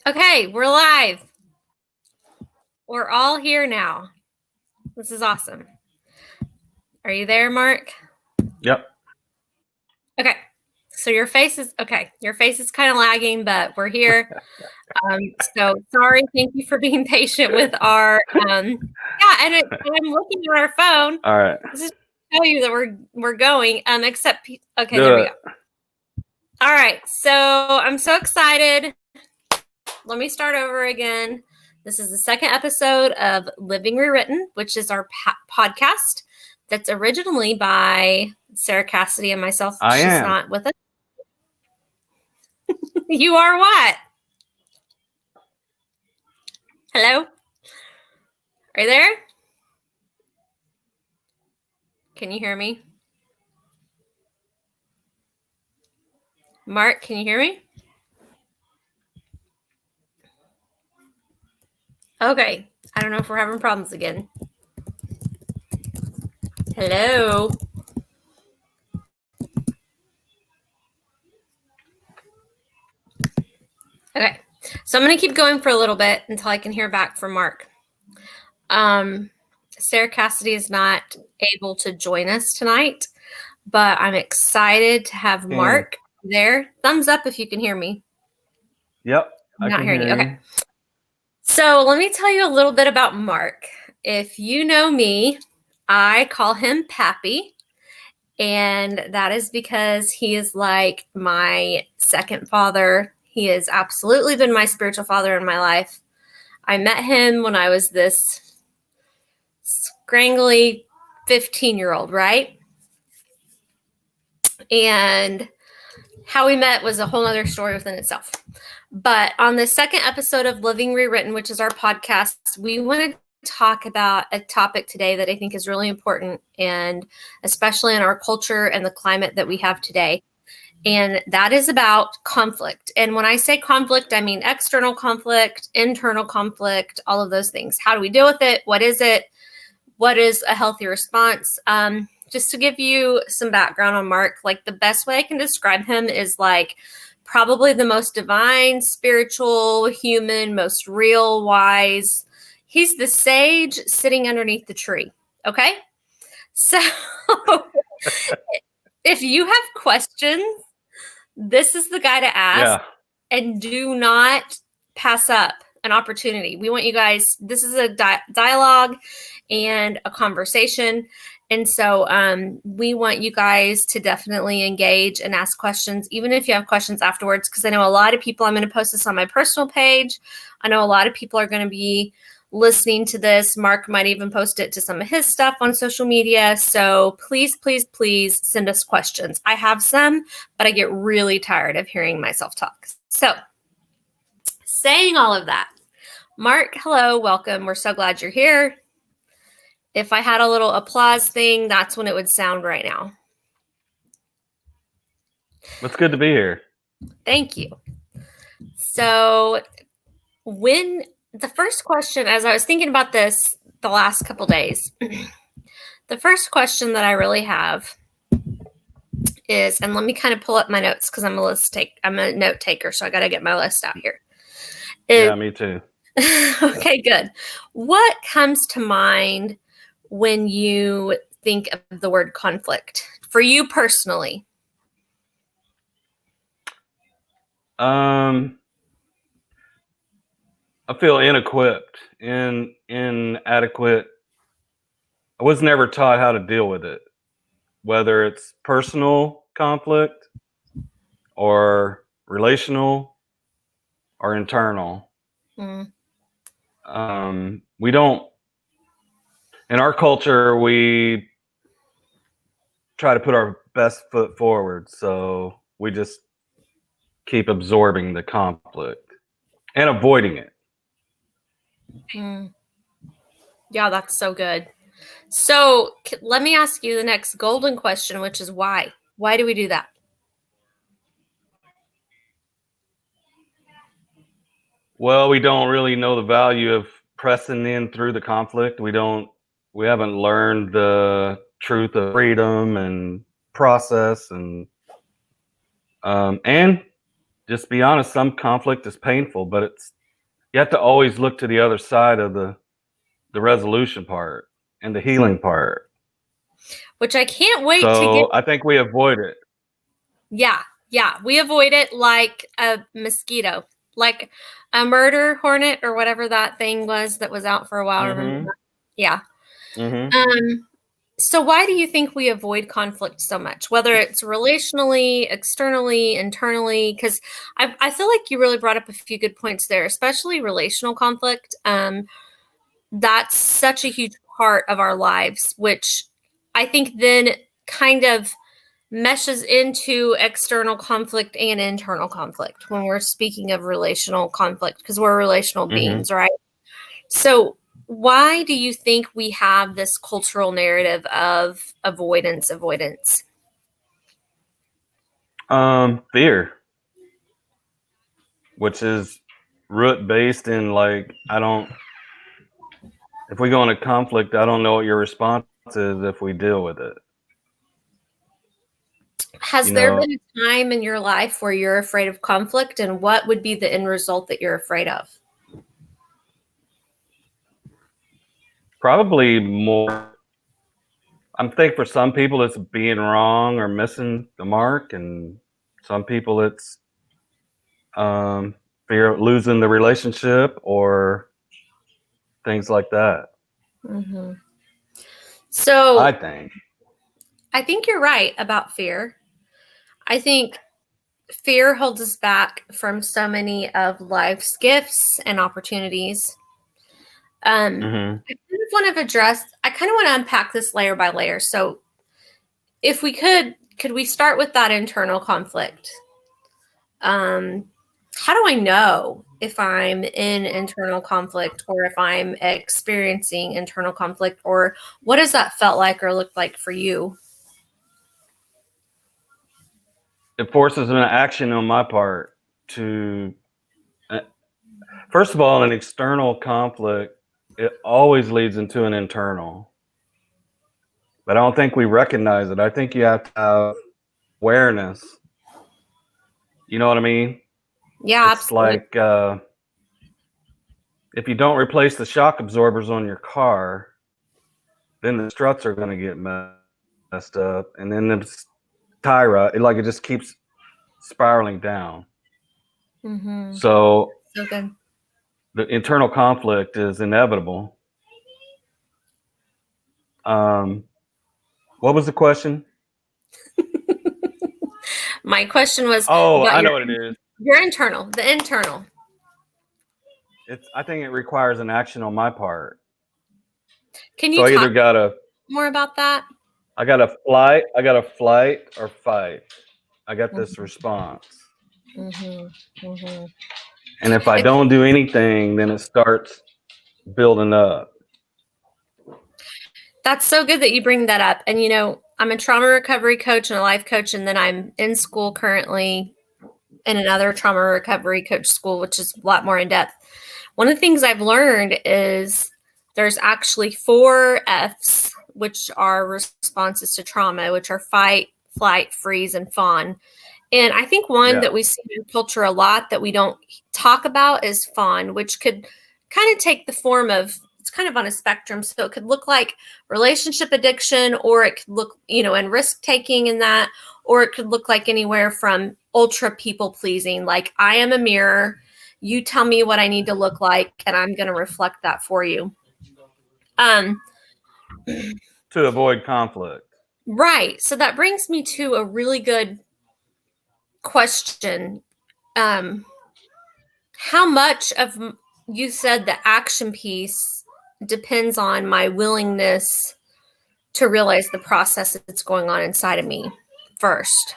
Okay, we're live. We're all here now. This is awesome. Are you there, Mark? Yep. Okay. So your face is kind of lagging, but we're here. So sorry. Thank you for being patient with our and I'm looking at our phone. All right. This is to tell you that we're going. Except okay, Do there we it. go. All right. So I'm so excited. Let me start over again. This is the second episode of Living Rewritten, which is our podcast that's originally by Sarah Cassidy and myself. I She's am. not with us. You are what? Hello? Are you there? Can you hear me? Mark, can you hear me? Okay. I don't know if we're having problems again. Hello? Okay. So I'm going to keep going for a little bit until I can hear back from Mark. Sarah Cassidy is not able to join us tonight, but I'm excited to have Mark there. Thumbs up if you can hear me. Yep. I'm not hearing you. Okay. So let me tell you a little bit about Mark. If you know me, I call him Pappy, and that is because he is like my second father. He has absolutely been my spiritual father in my life. I met him when I was this scrangly 15-year-old, right? And how we met was a whole other story within itself. But on the second episode of Living Rewritten, which is our podcast, we want to talk about a topic today that I think is really important, and especially in our culture and the climate that we have today. And that is about conflict. And when I say conflict, I mean external conflict, internal conflict, all of those things. How do we deal with it? What is it? What is a healthy response? Just to give you some background on Mark, like the best way I can describe him is like probably the most divine, spiritual, human, most real, wise. He's the sage sitting underneath the tree. Okay. So if you have questions, this is the guy to ask. Yeah. And do not pass up an opportunity. We want you guys, this is a dialogue and a conversation. And so we want you guys to definitely engage and ask questions, even if you have questions afterwards, because I know a lot of people, I'm going to post this on my personal page. I know a lot of people are going to be listening to this. Mark might even post it to some of his stuff on social media. So please, please, please send us questions. I have some, but I get really tired of hearing myself talk. So saying all of that, Mark, hello, welcome. We're so glad you're here. If I had a little applause thing, that's when it would sound right now. It's good to be here. Thank you. So when the first question, as I was thinking about this the last couple days, the first question that I really have is, and let me kind of pull up my notes because I'm a note taker, so I got to get my list out here. Yeah, me too. Okay, good. What comes to mind when you think of the word conflict for you personally? I feel inequipped, inadequate. I was never taught how to deal with it, whether it's personal conflict or relational or internal. We don't, in our culture, we try to put our best foot forward. So we just keep absorbing the conflict and avoiding it. Yeah, that's so good. So let me ask you the next golden question, which is why? Why do we do that? Well, we don't really know the value of pressing in through the conflict. We haven't learned the truth of freedom and process and just be honest, some conflict is painful, but you have to always look to the other side of the resolution part and the healing part. Which I can't wait to get. So I think we avoid it. Yeah, we avoid it like a mosquito, like a murder hornet or whatever that thing was that was out for a while. Remember that? Yeah. So why do you think we avoid conflict so much, whether it's relationally, externally, internally? Because I feel like you really brought up a few good points there, especially relational conflict. That's such a huge part of our lives, which I think then kind of meshes into external conflict and internal conflict when we're speaking of relational conflict, because we're relational beings, right? So why do you think we have this cultural narrative of avoidance? Fear, which is root based in like, if we go into conflict, I don't know what your response is if we deal with it. Has there been a time in your life where you're afraid of conflict, and what would be the end result that you're afraid of? Probably more. I think for some people it's being wrong or missing the mark, and some people it's fear of losing the relationship or things like that. So I think you're right about fear. I think fear holds us back from so many of life's gifts and opportunities. I kind of want to unpack this layer by layer. So if we could we start with that internal conflict? How do I know if I'm in internal conflict or if I'm experiencing internal conflict, or what has that felt like or looked like for you? It forces an action on my part to, first of all, an external conflict, it always leads into an internal. But I don't think we recognize it. I think you have to have awareness. You know what I mean? Yeah, it's absolutely. like if you don't replace the shock absorbers on your car, then the struts are going to get messed up, and then the tie rod, it just keeps spiraling down. So good. The internal conflict is inevitable. What was the question? My question was, I know what it is. Your internal, the internal. I think it requires an action on my part. Can you talk more about that? I got a flight or fight. I got this response. And if I don't do anything, then it starts building up. That's so good that you bring that up. And, I'm a trauma recovery coach and a life coach, and then I'm in school currently in another trauma recovery coach school, which is a lot more in depth. One of the things I've learned is there's actually 4 F's, which are responses to trauma, which are fight, flight, freeze, and fawn. And I think one that we see in culture a lot that we don't talk about is fawn, which could kind of take the form of, it's kind of on a spectrum. So it could look like relationship addiction, or it could look, and risk taking in that, or it could look like anywhere from ultra people pleasing, like I am a mirror, you tell me what I need to look like, and I'm going to reflect that for you. To avoid conflict. Right. So that brings me to a really good question. How much of, you said the action piece depends on my willingness to realize the process that's going on inside of me first?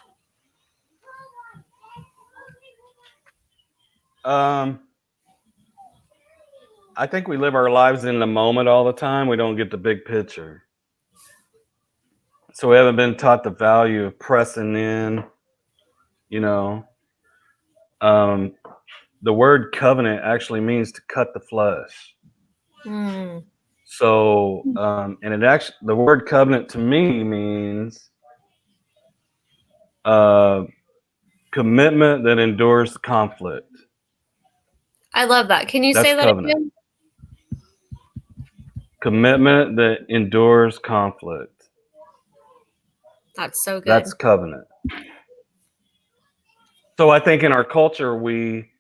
I think we live our lives in the moment all the time. We don't get the big picture. So we haven't been taught the value of pressing in, the word covenant actually means to cut the flesh. So, and the word covenant to me means commitment that endures conflict. I love that. Can you That's say that covenant. again? Commitment that endures conflict. That's so good. That's covenant. So I think in our culture we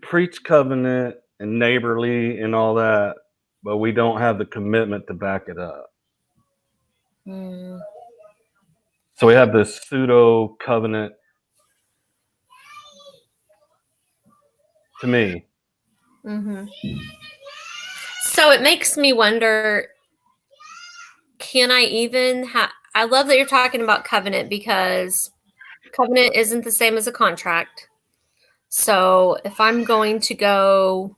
preach covenant and neighborly and all that, but we don't have the commitment to back it up. Mm. So we have this pseudo covenant, to me. Mm-hmm. So it makes me wonder, can I even have, I love that you're talking about covenant, because covenant isn't the same as a contract. So if I'm going to go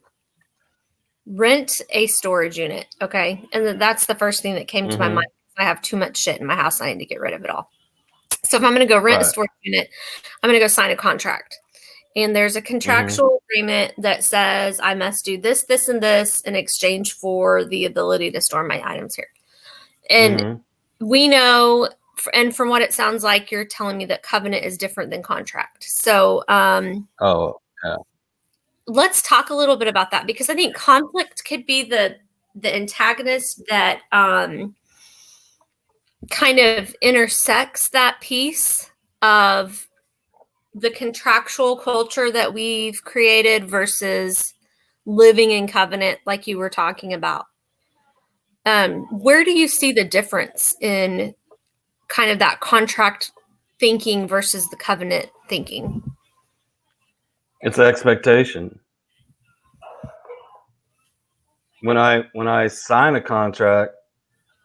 rent a storage unit, okay, and that's the first thing that came to my mind. I have too much shit in my house. I need to get rid of it all. So if I'm going to go rent a storage unit, I'm going to go sign a contract. And there's a contractual agreement that says I must do this, this, and this in exchange for the ability to store my items here. And we know, and from what it sounds like, you're telling me that covenant is different than contract. So let's talk a little bit about that, because I think conflict could be the antagonist that kind of intersects that piece of the contractual culture that we've created versus living in covenant, like you were talking about. Where do you see the difference in kind of that contract thinking versus the covenant thinking? It's expectation. When I sign a contract,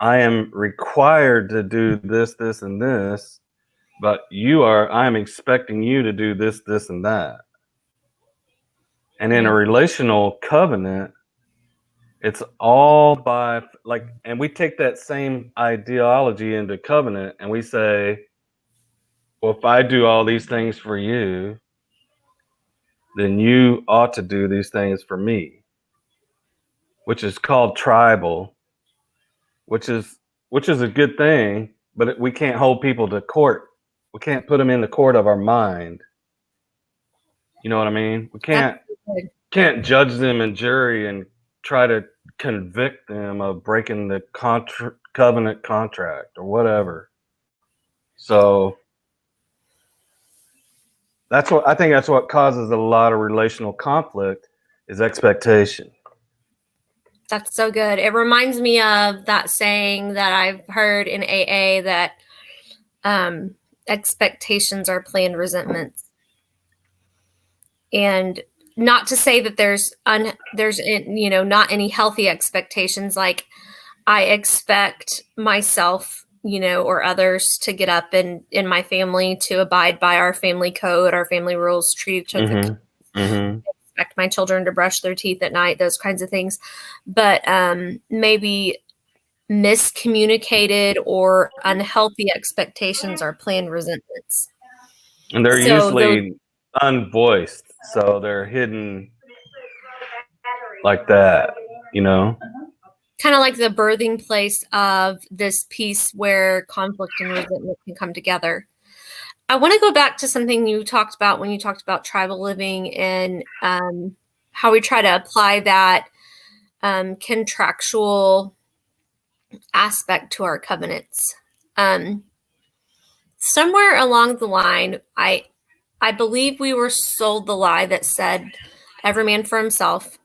I am required to do this, this, and this, but I am expecting you to do this, this, and that. And in a relational covenant, it's all by and we take that same ideology into covenant and we say, well, if I do all these things for you, then you ought to do these things for me, which is called tribal, which is a good thing, but we can't hold people to court. We can't put them in the court of our mind. You know what I mean? We can't judge them in jury and try to convict them of breaking the covenant contract or whatever. So that's what causes a lot of relational conflict is expectation. That's so good. It reminds me of that saying that I've heard in AA that expectations are planned resentments. And not to say that there's not any healthy expectations, like I expect myself, or others to get up and in my family to abide by our family code, our family rules, treat each other. Expect my children to brush their teeth at night, those kinds of things. But maybe miscommunicated or unhealthy expectations are planned resentments. And they're usually unvoiced, so they're hidden like that, kind of like the birthing place of this piece where conflict and resentment can come together. I want to go back to something you talked about when you talked about tribal living and how we try to apply that contractual aspect to our covenants. Somewhere along the line, I believe we were sold the lie that said every man for himself.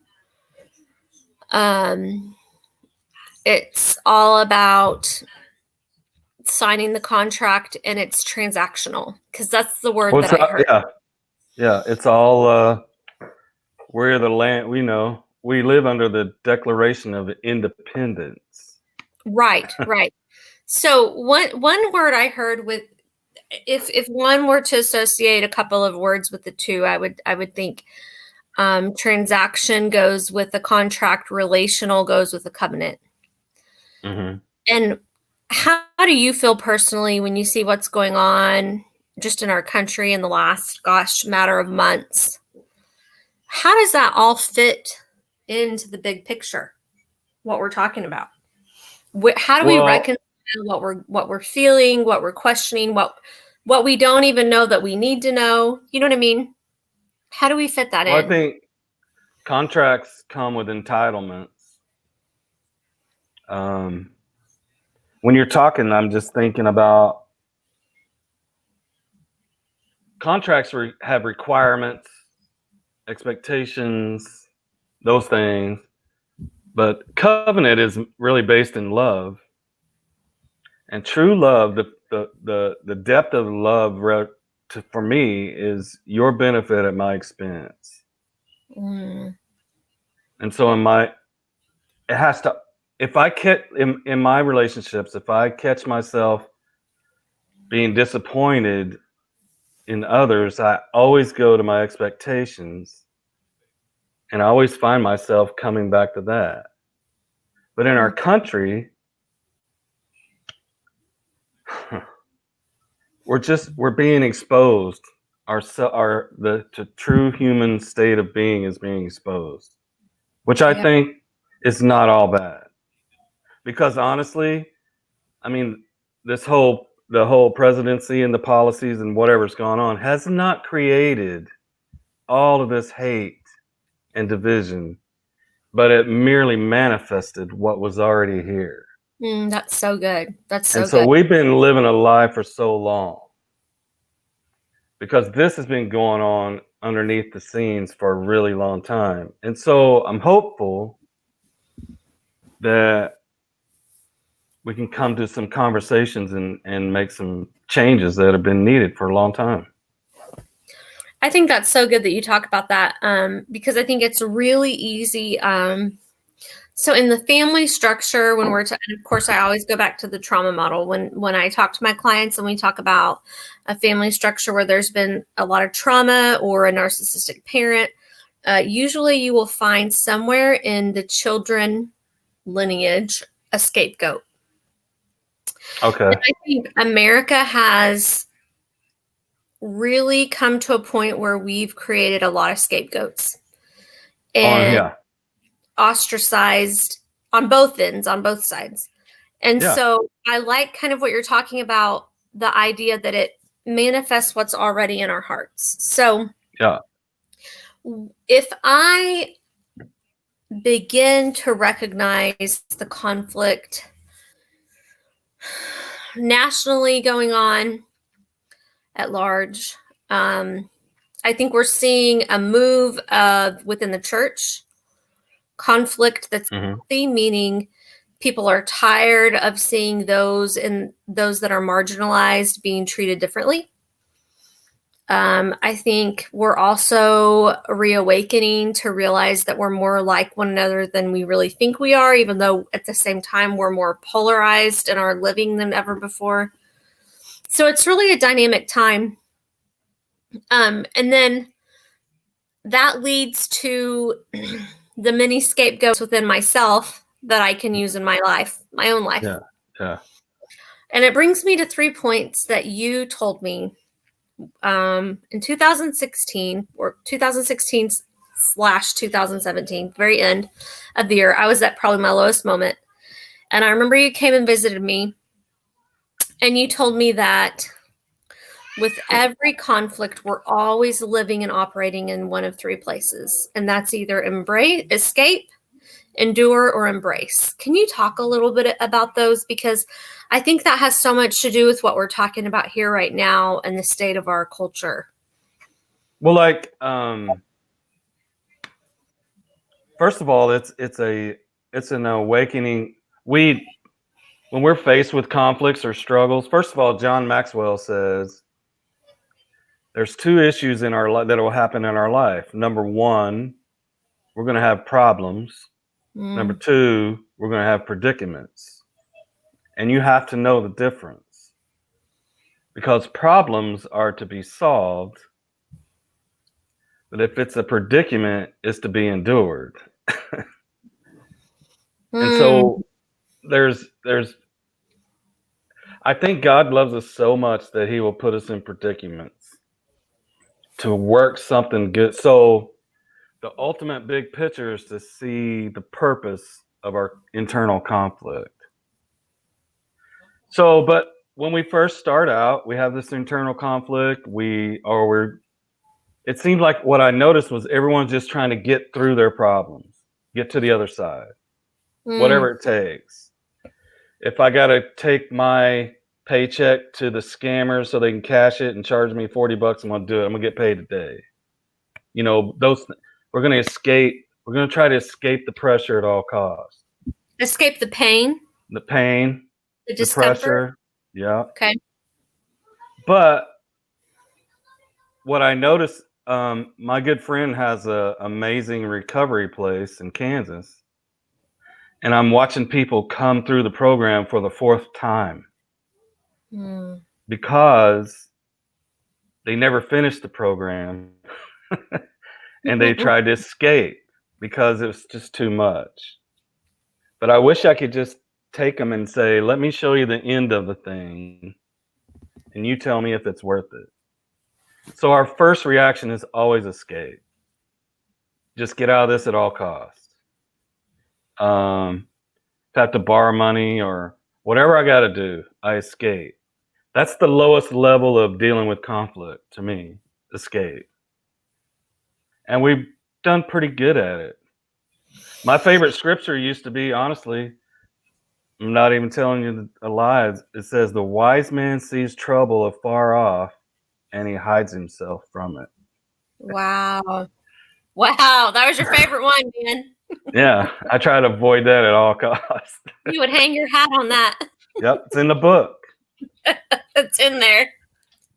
It's all about signing the contract, and it's transactional, because that's the word that I heard. Yeah, it's all we're the land. We live under the Declaration of Independence. Right. So one word I heard with, if one were to associate a couple of words with the two, I would think transaction goes with the contract, relational goes with the covenant. And how do you feel personally when you see what's going on just in our country in the last, matter of months? How does that all fit into the big picture, what we're talking about? How do we reconcile what we're feeling, what we're questioning, what what we don't even know that we need to know. You know what I mean? How do we fit that Well, I in? think contracts come with entitlements. When you're talking, I'm just thinking about contracts have requirements, expectations, those things. But covenant is really based in love. And true love, the depth of love for me is your benefit at my expense. Mm, And so it has to, if I catch in my relationships, if I catch myself being disappointed in others, I always go to my expectations, and I always find myself coming back to that. But in our mm, country, we're being exposed. The true human state of being is being exposed, which I yeah. think is not all bad. Because honestly, I mean, the whole presidency and the policies and whatever's gone on has not created all of this hate and division, but it merely manifested what was already here. That's so good. That's And so so good. we've been living a lie for so long because this has been going on underneath the scenes for a really long time. And so I'm hopeful that we can come to some conversations and make some changes that have been needed for a long time. I think that's so good that you talk about that, because I think it's really easy. So in the family structure, when and of course, I always go back to the trauma model when I talk to my clients and we talk about a family structure where there's been a lot of trauma or a narcissistic parent. Usually, you will find somewhere in the children lineage a scapegoat. Okay. And I think America has really come to a point where we've created a lot of scapegoats and Yeah. ostracized on both ends, on both sides. And Yeah. so I like kind of what you're talking about, the idea that it manifests what's already in our hearts. So Yeah. if I begin to recognize the conflict nationally going on at large, I think we're seeing a move of within the church conflict that's healthy, meaning people are tired of seeing those that are marginalized being treated differently. I think we're also reawakening to realize that we're more like one another than we really think we are, even though at the same time we're more polarized in our living than ever before. So it's really a dynamic time. And then that leads to the many scapegoats within myself that I can use in my life, my own life. Yeah. Yeah. And it brings me to 3 points that you told me in 2016 or 2016/2017, very end of the year. I was at probably my lowest moment. And I remember you came and visited me and you told me that with every conflict, we're always living and operating in one of 3 places. And that's either escape, endure, or embrace. Can you talk a little bit about those? Because I think that has so much to do with what we're talking about here right now and the state of our culture. Well, like, first of all, it's an awakening. When we're faced with conflicts or struggles, first of all, John Maxwell says there's 2 issues in our life that will happen in our life. Number 1, we're going to have problems. Number 2, we're going to have predicaments. And you have to know the difference because problems are to be solved, but if it's a predicament, it's to be endured. And so there's I think God loves us so much that he will put us in predicaments to work something good. So the ultimate big picture is to see the purpose of our internal conflict. So, but when we first start out, we have this internal conflict. It seemed like what I noticed was everyone's just trying to get through their problems, get to the other side, whatever it takes. If I got to take my paycheck to the scammers so they can cash it and charge me $40, I'm going to do it. I'm going to get paid today. You know, we're going to escape. We're going to try to escape the pressure at all costs. Escape the pain, The pain, the the discomfort. pressure. Yeah. Okay. But what I noticed, my good friend has an amazing recovery place in Kansas. And I'm watching people come through the program for the fourth time because they never finished the program and they tried to escape because it was just too much. But I wish I could just take them and say, let me show you the end of the thing and you tell me if it's worth it. So our first reaction is always escape. Just get out of this at all costs. Have to borrow money or whatever I got to do, I escape. That's the lowest level of dealing with conflict to me, escape. And we've done pretty good at it. My favorite scripture used to be, honestly, I'm not even telling you a lie. It says, the wise man sees trouble afar off and he hides himself from it. Wow. Wow. That was your favorite one, man. Yeah, I try to avoid that at all costs. You would hang your hat on that. Yep, it's in the book. It's in there.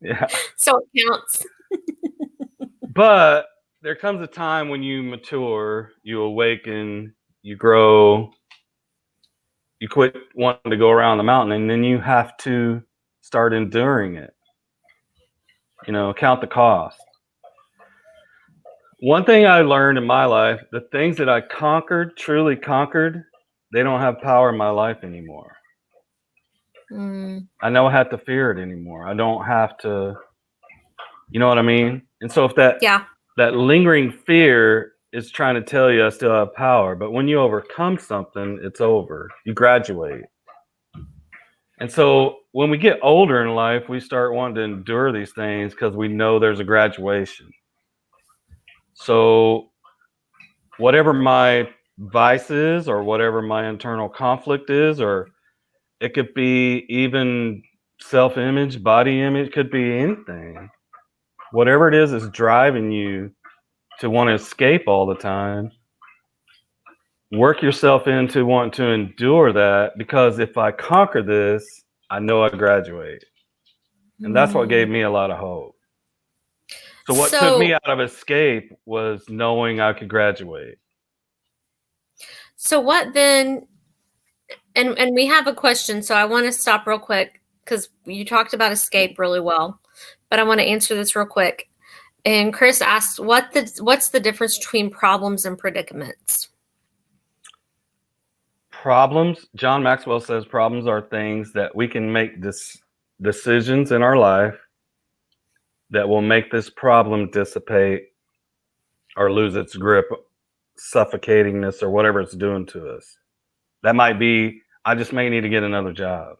Yeah. So it counts. But there comes a time when you mature, you awaken, you grow, you quit wanting to go around the mountain, and then you have to start enduring it. You know, count the cost. One thing I learned in my life, the things that I conquered, truly conquered, they don't have power in my life anymore. I don't have to fear it anymore. I don't have to, you know what I mean? And so if that lingering fear is trying to tell you I still have power, but when you overcome something, it's over. You graduate. And so when we get older in life, we start wanting to endure these things because we know there's a graduation. So whatever my vice is, or whatever my internal conflict is, or it could be even self-image, body image, could be anything. Whatever it is driving you to want to escape all the time, work yourself into wanting to endure that, because if I conquer this, I know I graduate. And that's what gave me a lot of hope. So what took me out of escape was knowing I could graduate. So what then, and we have a question, so I want to stop real quick because you talked about escape really well, but I want to answer this real quick. And Chris asked, what's the difference between problems and predicaments? Problems, John Maxwell says problems are things that we can make decisions in our life that will make this problem dissipate or lose its grip, suffocatingness, or whatever it's doing to us. That might be, I just may need to get another job,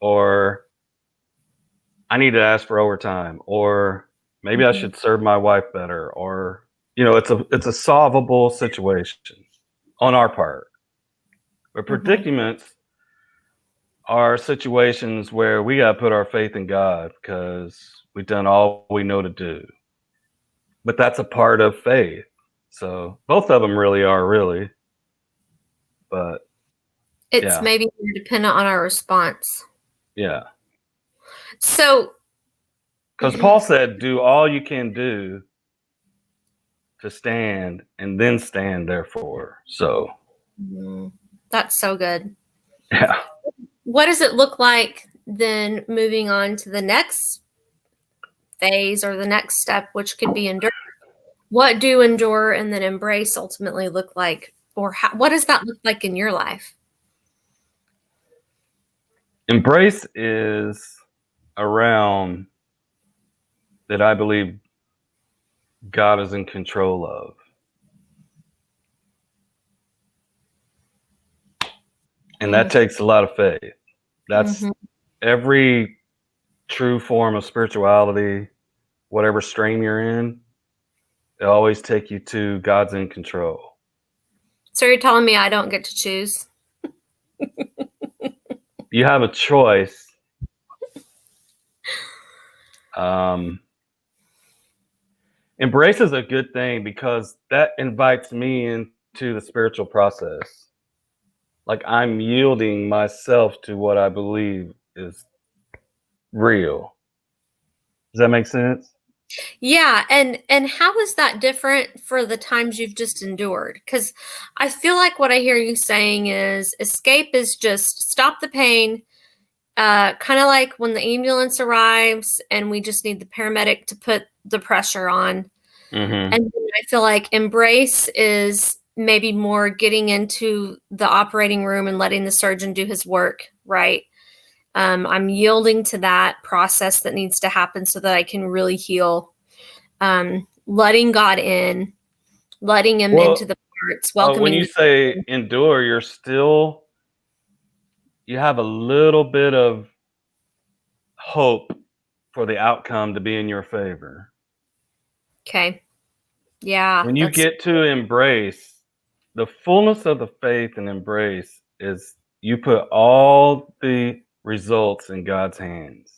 or I need to ask for overtime, or maybe I should serve my wife better, or, you know, it's a solvable situation on our part. But predicaments are situations where we got to put our faith in God because we've done all we know to do. But that's a part of faith. So both of them really are, really. But it's maybe more dependent on our response. Yeah. So, because Paul said, do all you can do to stand, and then stand therefore. So that's so good. Yeah. What does it look like then moving on to the next phase or the next step, which could be endure? What do endure and then embrace ultimately look like? Or what does that look like in your life? Embrace is a realm that I believe God is in control of. And that takes a lot of faith. every true form of spirituality, whatever stream you're in, it always take you to God's in control. So you're telling me I don't get to choose? You have a choice. Embrace is a good thing because that invites me into the spiritual process. Like I'm yielding myself to what I believe is real. Does that make sense? Yeah, and how is that different for the times you've just endured? Because I feel like what I hear you saying is escape is just stop the pain, kind of like when the ambulance arrives and we just need the paramedic to put the pressure on. Mm-hmm. And then I feel like embrace is maybe more getting into the operating room and letting the surgeon do his work, right? I'm yielding to that process that needs to happen so that I can really heal. Letting God in, letting Him into the parts, When welcoming. you say endure, you have a little bit of hope for the outcome to be in your favor. Okay. Yeah. When you get to embrace, the fullness of the faith and embrace is you put all the results in God's hands.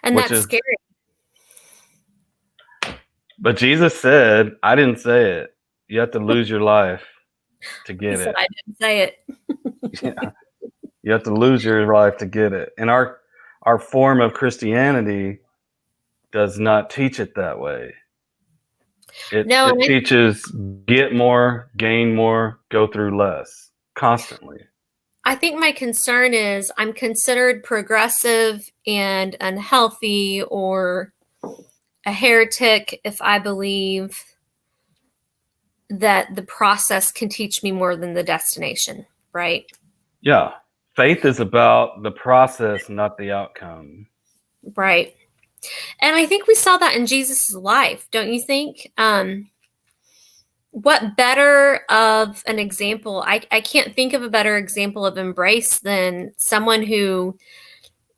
And Which that's is, scary. but Jesus said, I didn't say it. You have to lose your life to He get said it. I didn't say it. Yeah. You have to lose your life to get it. And our form of Christianity does not teach it that way. No, It teaches get more, gain more, go through less constantly. I think my concern is I'm considered progressive and unhealthy or a heretic if I believe that the process can teach me more than the destination, right? Yeah. Faith is about the process, not the outcome. Right. And I think we saw that in Jesus' life, don't you think? What better of an example? I can't think of a better example of embrace than someone who,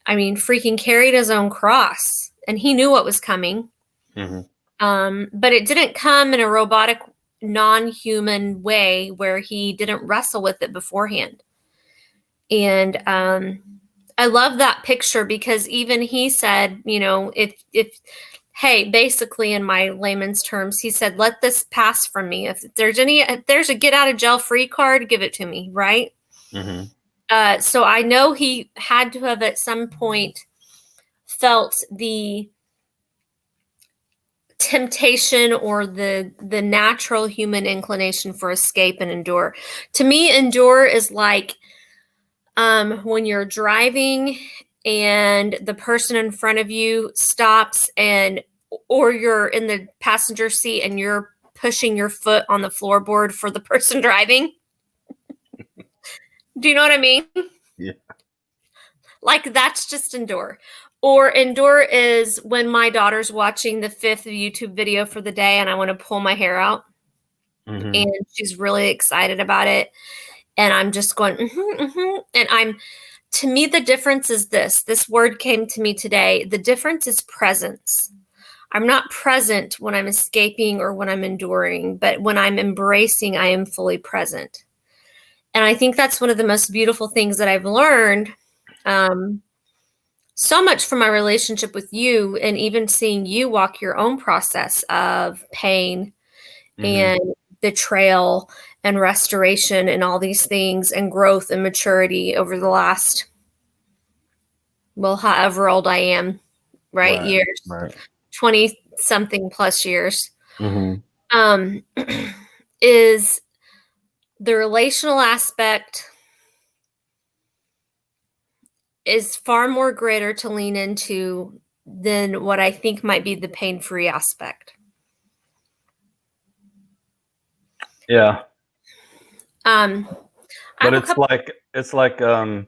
I mean, freaking carried his own cross and he knew what was coming. But it didn't come in a robotic, non-human way where he didn't wrestle with it beforehand. And I love that picture because even he said, you know, if hey, basically in my layman's terms, he said, let this pass from me. If there's a get out of jail free card, give it to me, right? So I know he had to have at some point felt the temptation or the natural human inclination for escape and endure. To me, endure is like when you're driving and the person in front of you stops or you're in the passenger seat and you're pushing your foot on the floorboard for the person driving. Do you know what I mean? Yeah. Like that's just endure. Or endure is when my daughter's watching the 5th YouTube video for the day and I want to pull my hair out. And she's really excited about it. And I'm just going, and to me, the difference is this word came to me today. The difference is presence. I'm not present when I'm escaping or when I'm enduring, but when I'm embracing, I am fully present. And I think that's one of the most beautiful things that I've learned so much from my relationship with you and even seeing you walk your own process of pain and betrayal and restoration and all these things and growth and maturity over the last, well, however old I am, right? Years, Right. 20 something plus years, Mm-hmm. is the relational aspect is far more greater to lean into than what I think might be the pain-free aspect. Yeah. But it's like I've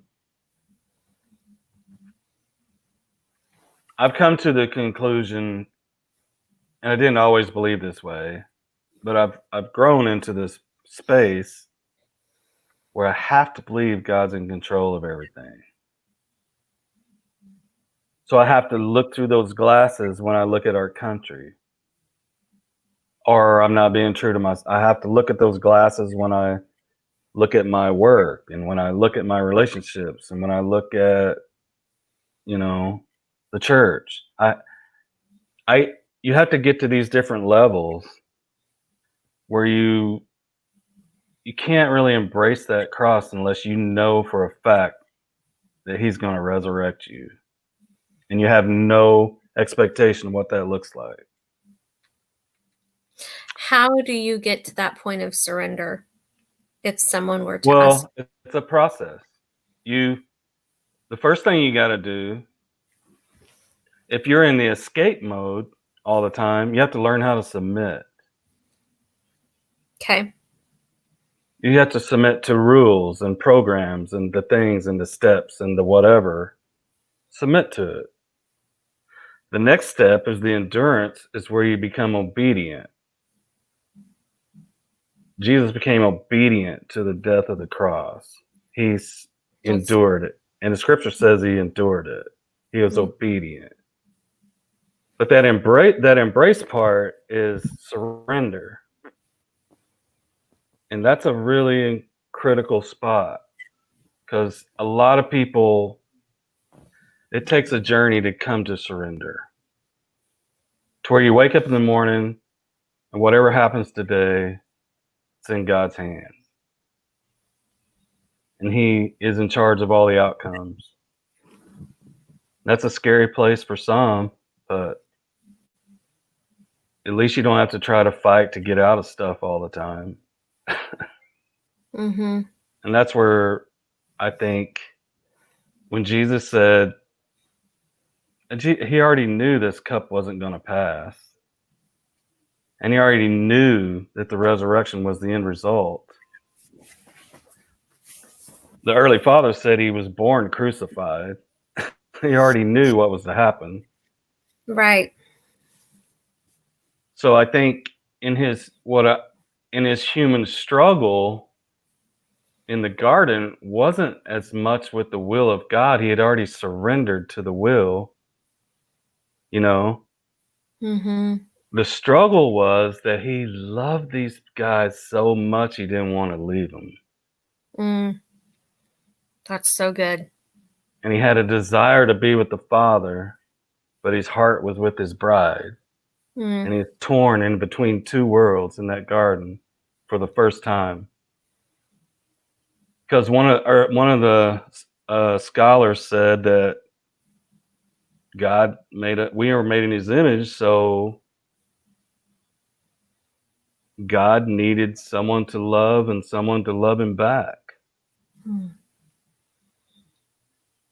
come to the conclusion, and I didn't always believe this way, but I've grown into this space where I have to believe God's in control of everything. So I have to look through those glasses when I look at our country. Or I'm not being true to myself. I have to look at those glasses when I look at my work and when I look at my relationships and when I look at, the church. I you have to get to these different levels where you can't really embrace that cross unless you know for a fact that he's going to resurrect you and you have no expectation of what that looks like. How do you get to that point of surrender if someone were to ask? Well, it's a process. The first thing you got to do, if you're in the escape mode all the time, you have to learn how to submit. Okay. You have to submit to rules and programs and the things and the steps and the whatever. Submit to it. The next step is the endurance, is where you become obedient. Jesus became obedient to the death of the cross. He's endured it. And the scripture says he endured it. He was obedient. But that embrace part is surrender. And that's a really critical spot because a lot of people, it takes a journey to come to surrender. To where you wake up in the morning and whatever happens today, it's in God's hands. And he is in charge of all the outcomes. That's a scary place for some, but at least you don't have to try to fight to get out of stuff all the time. Mm-hmm. And that's where I think when Jesus said, and he already knew this cup wasn't going to pass. And he already knew that the resurrection was the end result. The early fathers said he was born crucified. He already knew what was to happen. Right. So I think in his human struggle in the garden wasn't as much with the will of God. He had already surrendered to the will, Mm-hmm. The struggle was that he loved these guys so much he didn't want to leave them. That's so good. And he had a desire to be with the Father, but his heart was with his bride. And he's torn in between two worlds in that garden for the first time. Because one of the scholars said that God we were made in his image, so God needed someone to love and someone to love him back.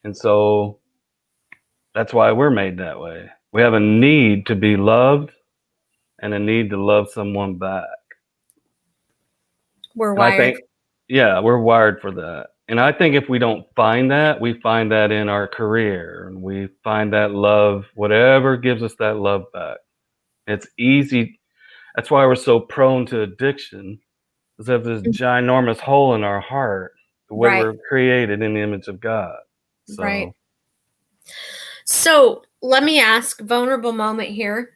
And so that's why we're made that way. We have a need to be loved and a need to love someone back. We're wired. We're wired for that. And I think if we don't find that, we find that in our career and we find that love, whatever gives us that love back. It's easy. That's why we're so prone to addiction, because we have this ginormous hole in our heart, the way we're created in the image of God. Right. So let me ask, vulnerable moment here,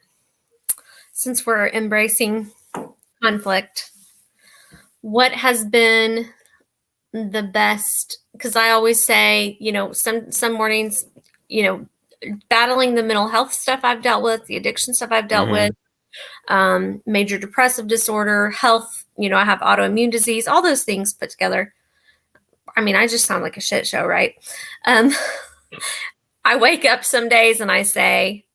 since we're embracing conflict. What has been the best? Because I always say, some mornings, battling the mental health stuff I've dealt with, the addiction stuff I've dealt with, major depressive disorder, health, I have autoimmune disease, all those things put together. I mean, I just sound like a shit show, right? I wake up some days and I say,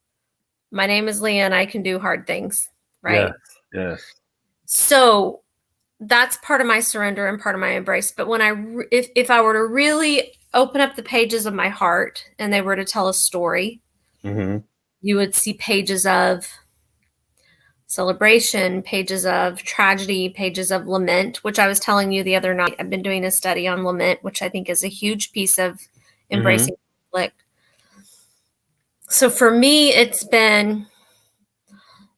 my name is Leah and I can do hard things, right? Yes. So that's part of my surrender and part of my embrace. But when if I were to really open up the pages of my heart and they were to tell a story, you would see pages of celebration, pages of tragedy, pages of lament, which I was telling you the other night. I've been doing a study on lament, which I think is a huge piece of embracing conflict. So for me, it's been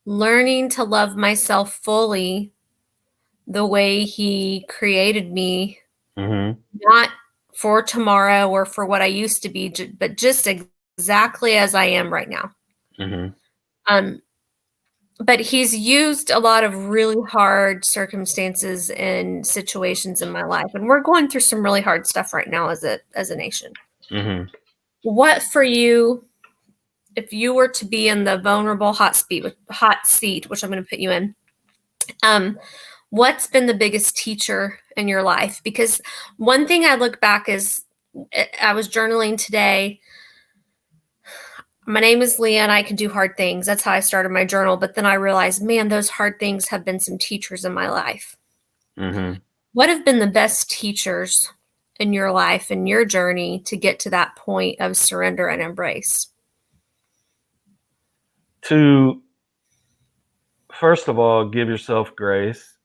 learning to love myself fully the way he created me Mm-hmm. not for tomorrow or for what I used to be, but just exactly as I am right now. Mm-hmm. Um, but he's used a lot of really hard circumstances and situations in my life, and we're going through some really hard stuff right now as a nation. Mm-hmm. What for you, if you were to be in the vulnerable hot seat, which I'm going to put you in, what's been the biggest teacher in your life? Because one thing I look back is I was journaling today. My name is Leah and I can do hard things. That's how I started my journal. But then I realized, man, those hard things have been some teachers in my life. Mm-hmm. What have been the best teachers in your life and your journey to get to that point of surrender and embrace? To, first of all, give yourself grace,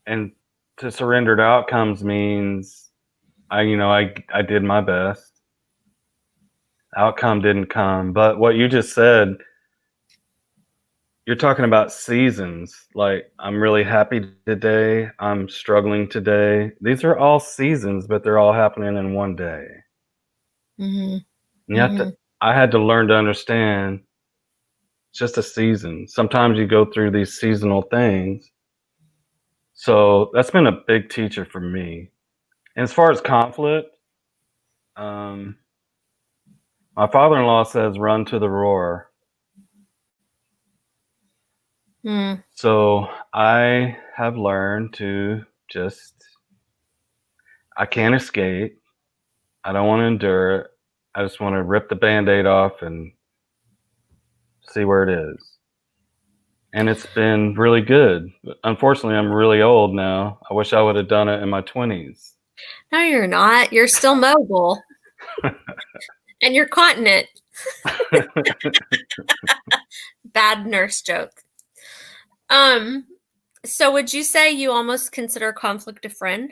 and to surrender to outcomes means I did my best. Outcome didn't come, but what you just said, you're talking about seasons. Like, I'm really happy today, I'm struggling today. These are all seasons, but they're all happening in one day. Mm-hmm. And Mm-hmm. I had to learn to understand it's just a season. Sometimes you go through these seasonal things. So that's been a big teacher for me. And as far as conflict, um, my father-in-law says, "Run to the roar." Mm. So I have learned to just, I can't escape. I don't want to endure it. I just want to rip the band-aid off and see where it is. And it's been really good. Unfortunately, I'm really old now. I wish I would have done it in my 20s. No, you're not. You're still mobile and you're continent. Bad nurse joke. Um, so would you say you almost consider conflict a friend?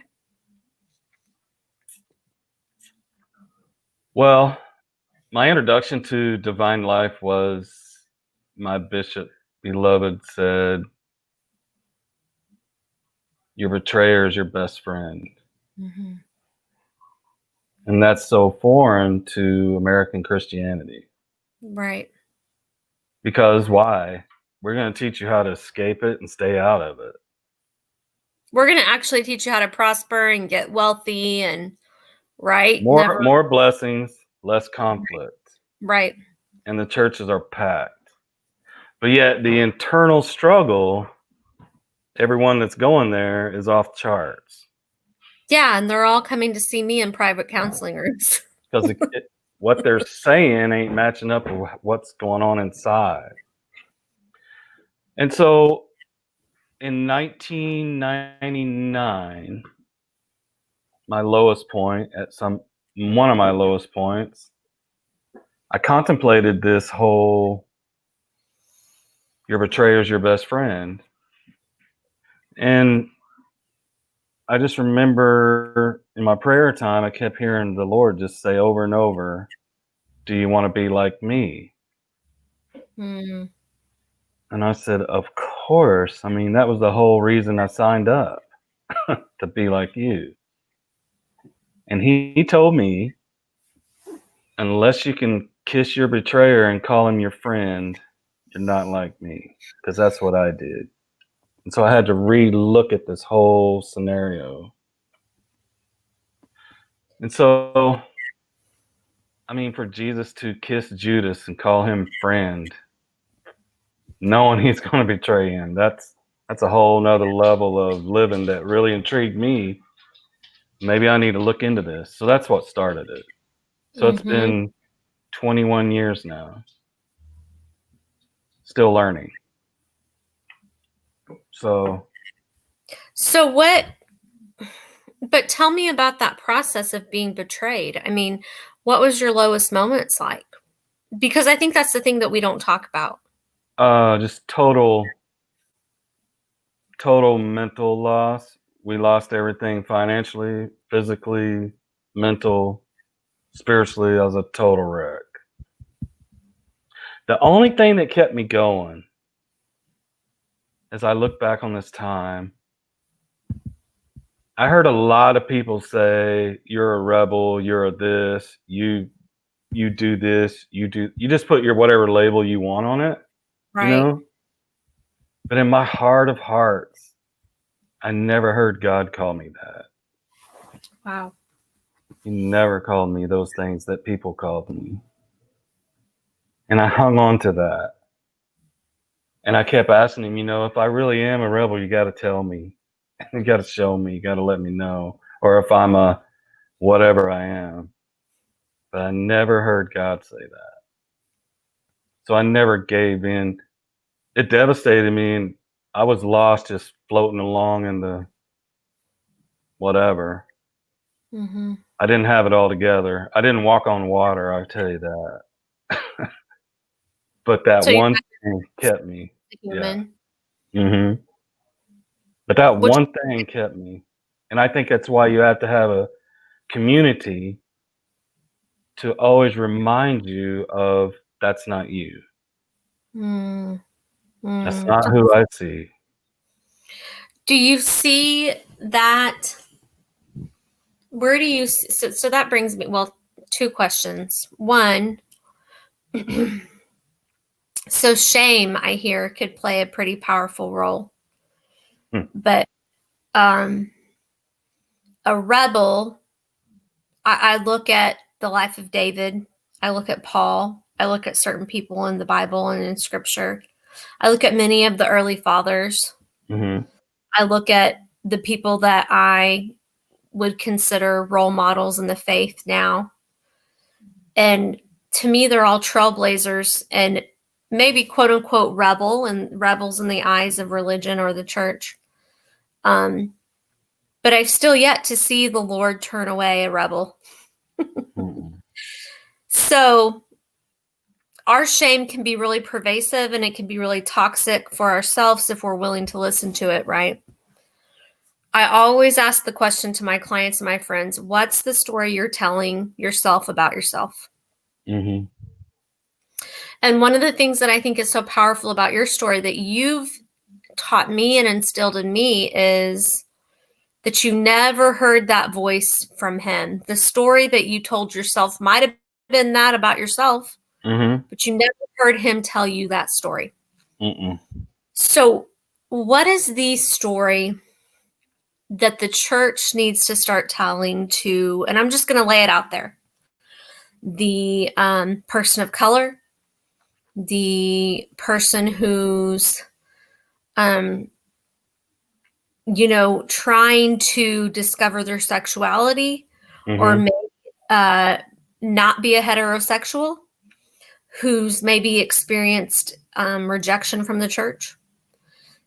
Well, my introduction to divine life was my bishop beloved said, "Your betrayer is your best friend." Mm-hmm. And that's so foreign to American Christianity. Right. Because why? We're going to teach you how to escape it and stay out of it. We're going to actually teach you how to prosper and get wealthy and right. More Never. more blessings, less conflict. Right. And the churches are packed. But yet the internal struggle, everyone that's going there is off the charts. Yeah. And they're all coming to see me in private counseling rooms. Because what they're saying ain't matching up with what's going on inside. And so in 1999, my lowest point one of my lowest points, I contemplated this whole your betrayer is your best friend. And I just remember in my prayer time, I kept hearing the Lord just say over and over, "Do you want to be like me?" Mm. And I said, "Of course." I mean, that was the whole reason I signed up to be like you. And he told me, unless you can kiss your betrayer and call him your friend, you're not like me. Because that's what I did. And so I had to re-look at this whole scenario. And so, I mean, for Jesus to kiss Judas and call him friend, knowing he's going to betray him, that's a whole nother level of living that really intrigued me. Maybe I need to look into this. So that's what started it. So it's Mm-hmm. been 21 years now, still learning. So So what, but tell me about that process of being betrayed. I mean, what was your lowest moments like? Because I think that's the thing that we don't talk about. just total mental loss. We lost everything financially, physically, mental, spiritually. I was a total wreck. The only thing that kept me going as I look back on this time I heard a lot of people say, "You're a rebel. You're a this. You do this. You just put your whatever label you want on it, you Right. know." But in my heart of hearts, I never heard God call me that. Wow. He never called me those things that people called me, and I hung on to that. And I kept asking him, if I really am a rebel, you got to tell me. You got to show me. You got to let me know. Or if I'm a whatever I am. But I never heard God say that. So I never gave in. It devastated me, and I was lost just floating along in the whatever. Mm-hmm. I didn't have it all together. I didn't walk on water, I'll tell you that. But that So you're one not thing kept me. a Yeah. human. Mhm. But that Which one thing kept me. And I think that's why you have to have a community to always remind you of that's not you. mm, That's mm. not who I see. Do you see that? Where do you so that brings me, well, two questions. One, so shame, I hear, could play a pretty powerful role, Hmm. but um a rebel, I look at the life of David, I look at Paul, I look at certain people in the Bible and in scripture, I look at many of the early fathers, Mhm. I look at the people that I would consider role models in the faith now. And to me, they're all trailblazers and maybe quote unquote rebels in the eyes of religion or the church. Um, but I've still yet to see the Lord turn away a rebel. Mm-mm. So our shame can be really pervasive and it can be really toxic for ourselves if we're willing to listen to it, right? I always ask the question to my clients and my friends, what's the story you're telling yourself about yourself? Mhm. And one of the things that I think is so powerful about your story that you've taught me and instilled in me is that you never heard that voice from him. The story that you told yourself might have been that about yourself, Mhm. but you never heard him tell you that story. Mm-mm. So, what is the story that the church needs to start telling to, and I'm just going to lay it out there, the person of color, the person who's um, trying to discover their sexuality or Mhm. maybe not be a heterosexual who's maybe experienced rejection from the church,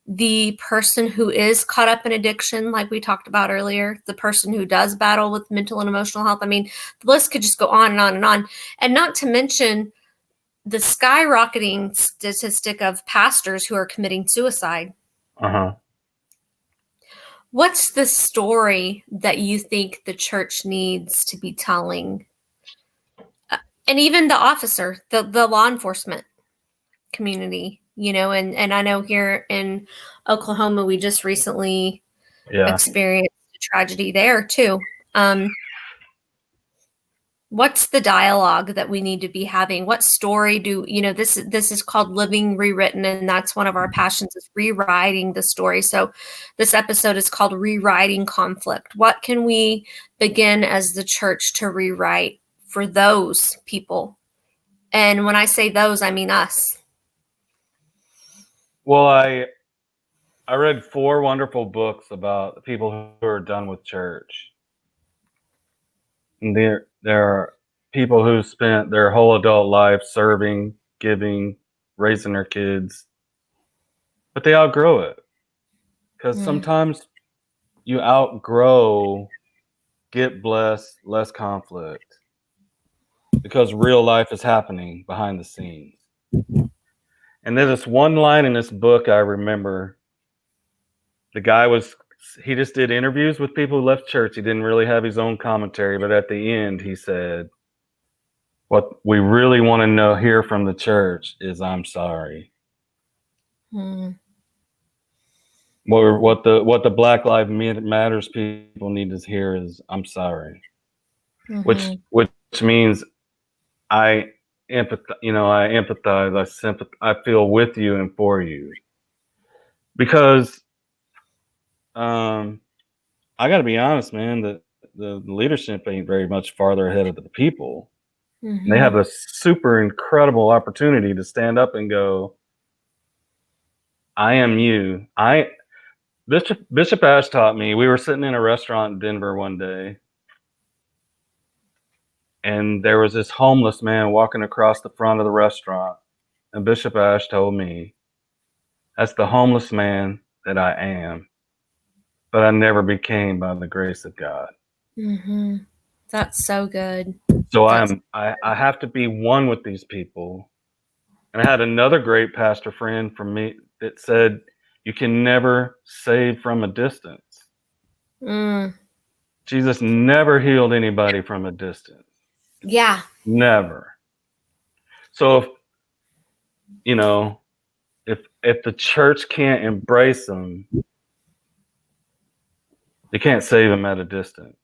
the person who is caught up in addiction, like we talked about earlier, the person who does battle with mental and emotional health. I mean, the list could just go on and on and on. And not to mention the skyrocketing statistic of pastors who are committing suicide. Uh-huh. What's the story that you think the church needs to be telling? And even the officer, the law enforcement community, and I know here in Oklahoma, we just recently Yeah. experienced a tragedy there too. Um, what's the dialogue that we need to be having? What story this is called Living Rewritten, and that's one of our passions is rewriting the story. So this episode is called Rewriting Conflict. What can we begin as the church to rewrite for those people? And when I say those, I mean us. Well, I read 4 wonderful books about the people who are done with church. And there are people who spent their whole adult life serving, giving, raising their kids, but they outgrow it. Because Mm, sometimes you outgrow get blessed, less conflict, because real life is happening behind the scenes. And there's this one line in this book I remember. The guy he just did interviews with people who left church. He didn't really have his own commentary, but at the end he said, "What we really want to hear from the church is I'm sorry." mm. What the Black Lives Matters people need to hear is "I'm sorry," Mm-hmm. which means I empathize, I feel with you and for you, because I got to be honest, man. The leadership ain't very much farther ahead of the people. And they Mm-hmm. have a super incredible opportunity to stand up and go, "I am you." Bishop Ash taught me. We were sitting in a restaurant in Denver one day, and there was this homeless man walking across the front of the restaurant, and Bishop Ash told me, "That's the homeless man that I am, but I never became by the grace of God." Mm-hmm. That's so good. So That's I have to be one with these people. And I had another great pastor friend from me that said, "You can never save from a distance." mm, Jesus never healed anybody from a distance. yeah. Never. So if you know, if the church can't embrace them, they can't save them at a distance.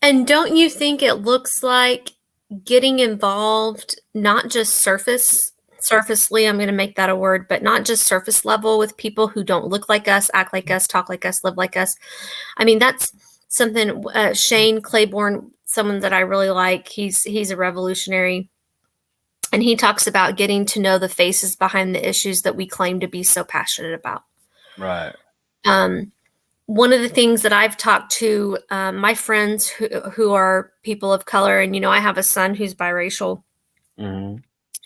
And don't you think it looks like getting involved, not just surfacely, I'm going to make that a word, but not just surface level with people who don't look like us, act like us, talk like us, live like us. I mean, that's something Shane Claiborne, someone that I really like. He's a revolutionary, and he talks about getting to know the faces behind the issues that we claim to be so passionate about. Right. Um, one of the things that I've talked to my friends who are people of color, and I have a son who's biracial, Mm-hmm.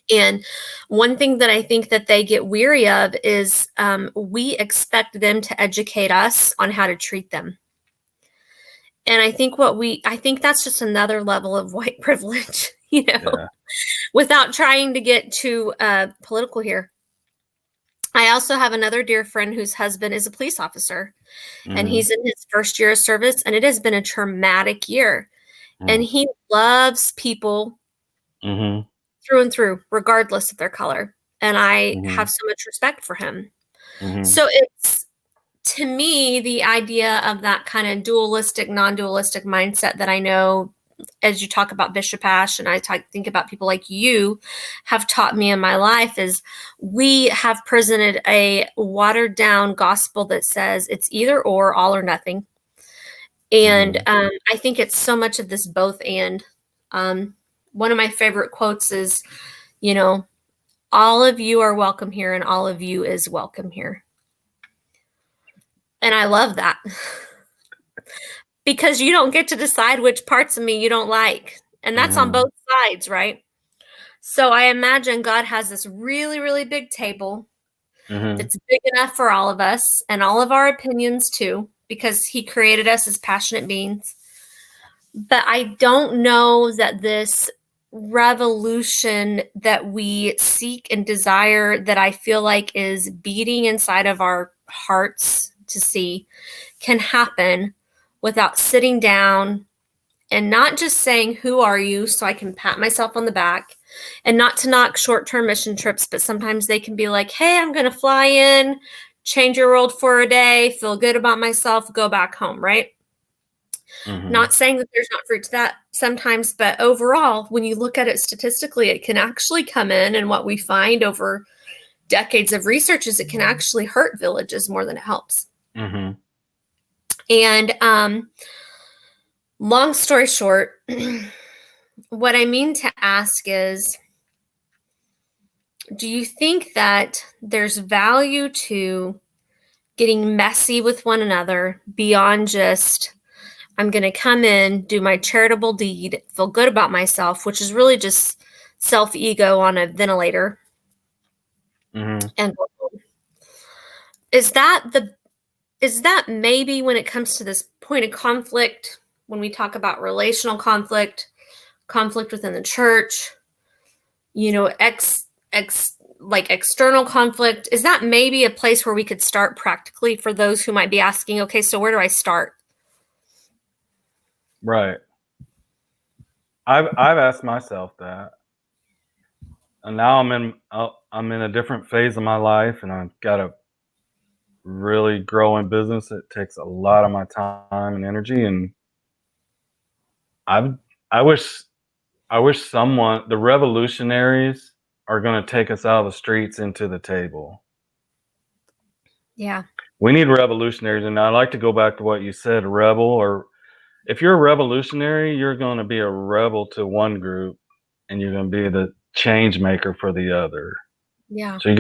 and one thing that I think that they get weary of is we expect them to educate us on how to treat them. And I think that's just another level of white privilege, Yeah. without trying to get too political here. I also have another dear friend whose husband is a police officer, and Mm-hmm. he's in his first year of service, and it has been a traumatic year. And Mm-hmm. he loves people Mm-hmm. through and through, regardless of their color. And I Mm-hmm. have so much respect for him. Mm-hmm. So it's, to me, the idea of that kind of dualistic, non-dualistic mindset that I know, as you talk about Bishop Ash, and think about people like you have taught me in my life, is we have presented a watered down gospel that says it's either or, all or nothing. And I think it's so much of this both and. One of my favorite quotes is, you know, all of you are welcome here and all of you is welcome here. And I love that because you don't get to decide which parts of me you don't like. And that's on Mm-hmm. both sides, right? So I imagine God has this really, really big table Mm-hmm. that's big enough for all of us and all of our opinions too, because He created us as passionate beings. But I don't know that this revolution that we seek and desire, that I feel like is beating inside of our hearts to see, can happen without sitting down and not just saying, "Who are you?" so I can pat myself on the back, and not to knock short-term mission trips, but sometimes they can be like, "Hey, I'm going to fly in, change your world for a day, feel good about myself, go back home," right? Mm-hmm. Not saying that there's not fruit to that sometimes, but overall, when you look at it statistically, it can actually come in. And what we find over decades of research is it can actually hurt villages more than it helps. Mm-hmm. And long story short, what I mean to ask is, do you think that there's value to getting messy with one another beyond just, I'm going to come in, do my charitable deed, feel good about myself, which is really just self-ego on a ventilator, Mm-hmm. and go home? Is that maybe when it comes to this point of conflict, when we talk about relational conflict within the church, like external conflict, is that maybe a place where we could start practically for those who might be asking, okay, so where do I start? Right. I've asked myself that, and now I'm in a different phase of my life, and I've got to really grow in business, it takes a lot of my time and energy, and I I wish the revolutionaries are going to take us out of the streets into the table. Yeah. We need revolutionaries, and I like to go back to what you said, rebel, or if you're a revolutionary, you're going to be a rebel to one group, and you're going to be the change maker for the other. Yeah. So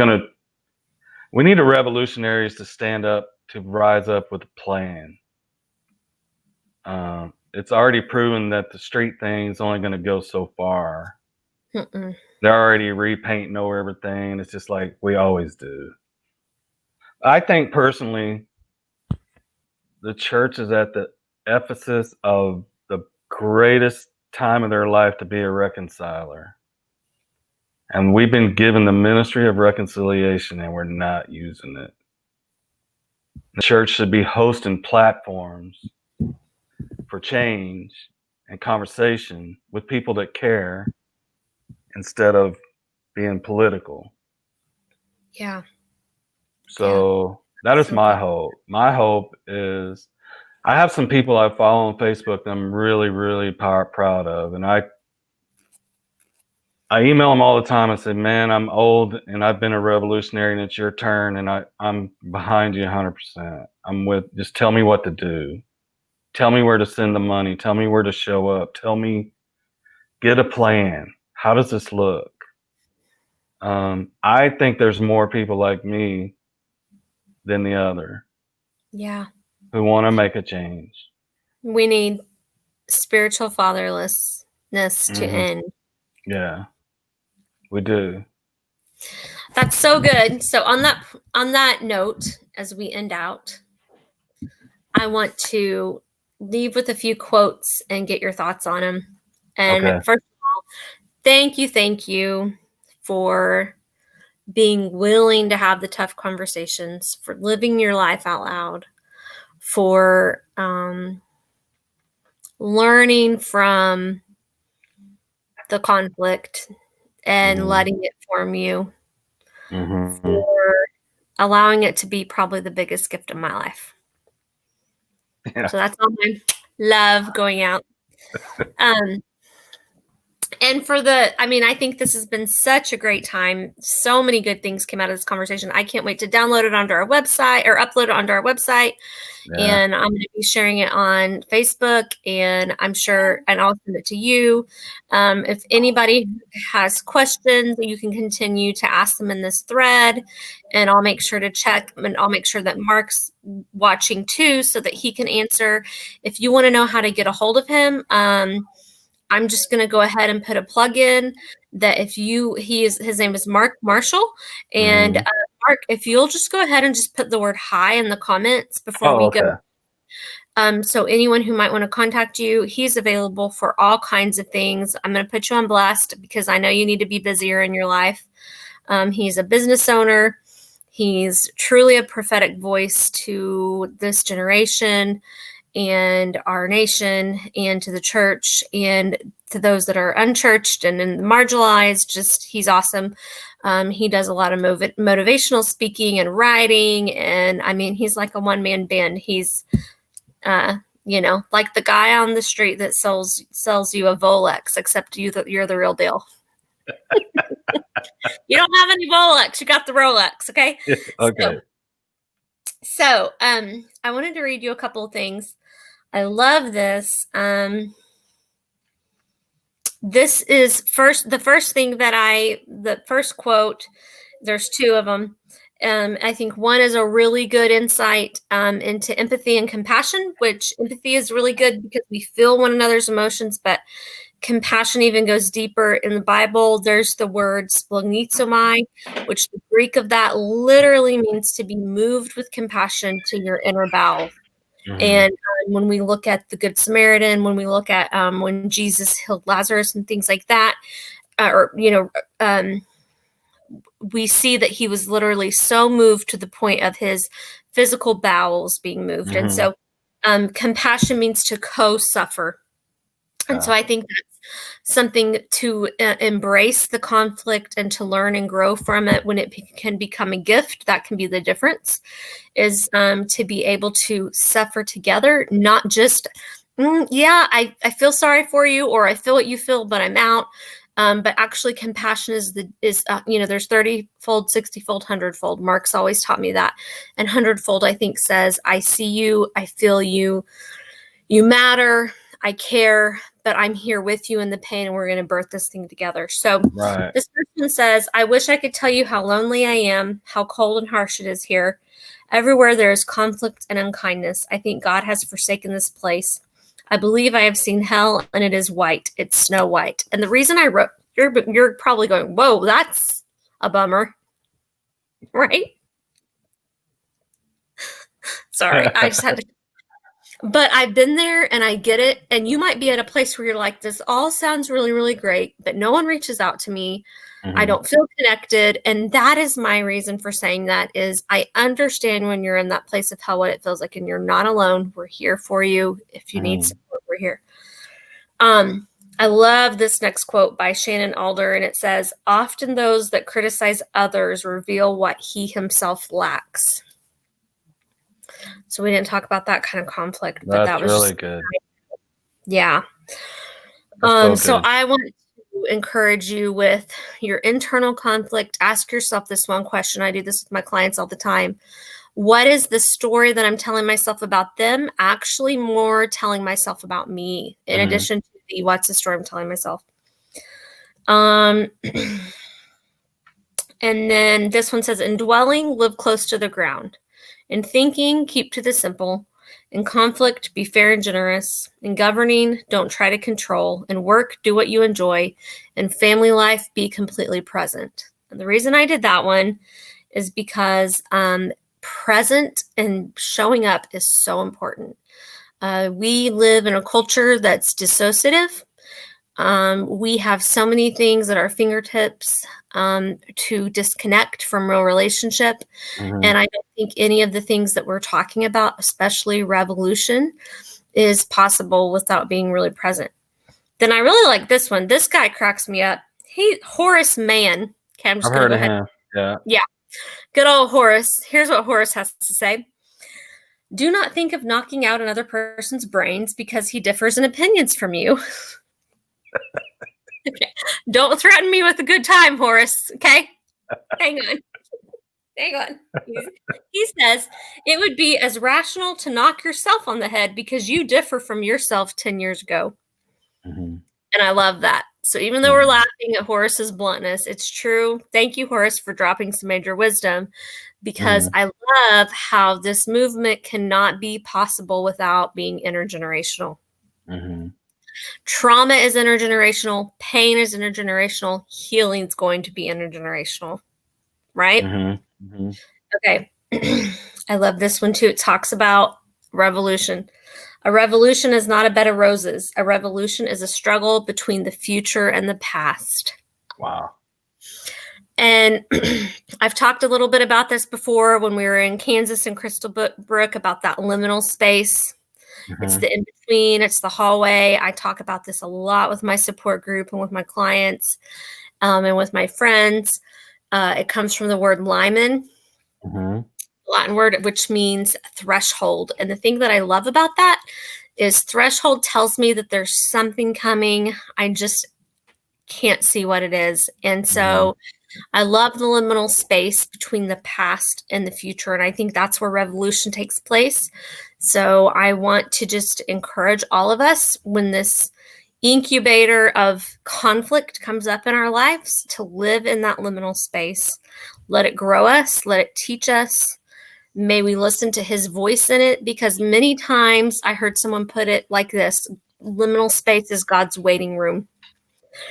we need the revolutionaries to stand up, to rise up with a plan. It's already proven that the street thing is only going to go so far. Mm-mm. They're already repainting over everything. It's just like we always do. I think personally, the church is at the emphasis of the greatest time of their life to be a reconciler. And we've been given the ministry of reconciliation and we're not using it. The church should be hosting platforms for change and conversation with people that care instead of being political. Yeah. So that is So my good. hope. My hope is I have some people I follow on Facebook that I'm really, really proud of. And I email them all the time. I say, man, I'm old and I've been a revolutionary and it's your turn. And I'm behind you 100%. Just tell me what to do. Tell me where to send the money. Tell me where to show up. Tell me, get a plan. How does this look? I think there's more people like me than the other Yeah. who want to make a change. We need spiritual fatherlessness to end. Yeah, we do. That's so good. So on that note, as we end out, I want to leave with a few quotes and get your thoughts on them. And Okay. first of all, thank you for being willing to have the tough conversations, for living your life out loud, for learning from the conflict and letting it form you, for allowing it to be probably the biggest gift of my life. Yeah. So that's all my love going out. And I think this has been such a great time. So many good things came out of this conversation. I can't wait to download it onto our website or upload it onto our website. Yeah. And I'm going to be sharing it on Facebook, and I'm sure, and I'll send it to you. If anybody has questions, you can continue to ask them in this thread, and I'll make sure to check, and I'll make sure that Mark's watching too, so that he can answer. If you want to know how to get a hold of him, I'm just going to go ahead and put a plug in that his name is Mark Marshall. And Mark, if you'll just go ahead and just put the word hi in the comments before we go. So anyone who might want to contact you, he's available for all kinds of things. I'm going to put you on blast because I know you need to be busier in your life. He's a business owner. He's truly a prophetic voice to this generation and our nation, and to the church, and to those that are unchurched and marginalized. He's awesome. He does a lot of motivational speaking and writing, and he's like a one-man band. He's like the guy on the street that sells you a Volex, except you're the real deal. You don't have any Volex, you got the Rolex. Okay. Okay. So I wanted to read you a couple of things. I love this. This is the first quote. There's two of them. I think one is a really good insight into empathy and compassion, which empathy is really good because we feel one another's emotions, but compassion even goes deeper. In the Bible, there's the word splagizomai, which the Greek of that literally means to be moved with compassion to your inner bowel. And when we look at the Good Samaritan, when we look at when Jesus healed Lazarus and things like that, we see that he was literally so moved to the point of his physical bowels being moved. And so compassion means to co-suffer. And so I think something to embrace the conflict and to learn and grow from it when it can become a gift. That can be the difference, is to be able to suffer together, not just, I feel sorry for you, or I feel what you feel, but I'm out. But actually compassion is there's 30-fold, 60-fold, 100-fold. Mark's always taught me that. And 100-fold, I think, says, I see you, I feel you, you matter, I care, but I'm here with you in the pain, and we're going to birth this thing together. So Right. this person says, I wish I could tell you how lonely I am, how cold and harsh it is here. Everywhere there is conflict and unkindness. I think God has forsaken this place. I believe I have seen hell, and it is white. It's snow white. And the reason I wrote, you're probably going, whoa, that's a bummer, right? Sorry, I just had to. But I've been there and I get it. And you might be at a place where you're like, this all sounds really, really great, but no one reaches out to me. Mm-hmm. I don't feel connected. And that is my reason for saying that, is I understand when you're in that place of hell, what it feels like, and you're not alone. We're here for you. If you need support, we're here. I love this next quote by Shannon Alder, and it says, often those that criticize others reveal what he himself lacks. So we didn't talk about that kind of conflict, but that was really good. Yeah. So I want to encourage you with your internal conflict. Ask yourself this one question. I do this with my clients all the time. What is the story that I'm telling myself about them actually more telling myself about me, in addition to the what's the story I'm telling myself? And then this one says, in dwelling, live close to the ground. In thinking, keep to the simple. In conflict, be fair and generous. In governing, don't try to control. In work, do what you enjoy. In family life, be completely present. And the reason I did that one is because present and showing up is so important. We live in a culture that's dissociative. We have so many things at our fingertips to disconnect from real relationship. And I don't think any of the things that we're talking about, especially revolution, is possible without being really present. Then I really like this one. This guy cracks me up. Horace Mann. Okay, I'm just going to go ahead. Yeah. Good old Horace. Here's what Horace has to say. Do not think of knocking out another person's brains because he differs in opinions from you. Okay. Don't threaten me with a good time, Horace. Okay? Hang on. He says, it would be as rational to knock yourself on the head because you differ from yourself 10 years ago. And I love that. So even though we're laughing at Horace's bluntness, it's true. Thank you, Horace, for dropping some major wisdom, because I love how this movement cannot be possible without being intergenerational. Trauma is intergenerational. Pain is intergenerational. Healing is going to be intergenerational, right? Okay. I love this one too. It talks about revolution. A revolution is not a bed of roses. A revolution is a struggle between the future and the past. Wow. And I've talked a little bit about this before when we were in Kansas and Crystal Brook about that liminal space. It's the in-between. It's the hallway. I talk about this a lot with my support group and with my clients and with my friends. It comes from the word limen, Latin word, which means threshold. And the thing that I love about that is threshold tells me that there's something coming. I just can't see what it is. And so I love the liminal space between the past and the future. And I think that's where revolution takes place. So I want to just encourage all of us, when this incubator of conflict comes up in our lives, to live in that liminal space. Let it grow us. Let it teach us. May we listen to his voice in it, because many times I heard someone put it like this: liminal space is God's waiting room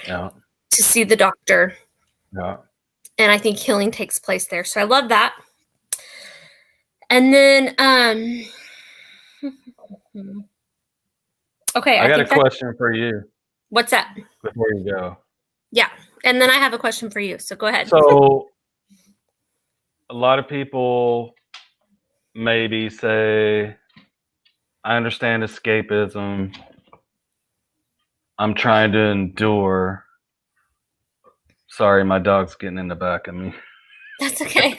to see the doctor. And I think healing takes place there. So I love that. And then, okay. I got a question for you. What's that? Before you go. Yeah. And then I have a question for you. So go ahead. So a lot of people maybe say, I understand escapism, I'm trying to endure. Sorry, my dog's getting in the back of me. That's okay.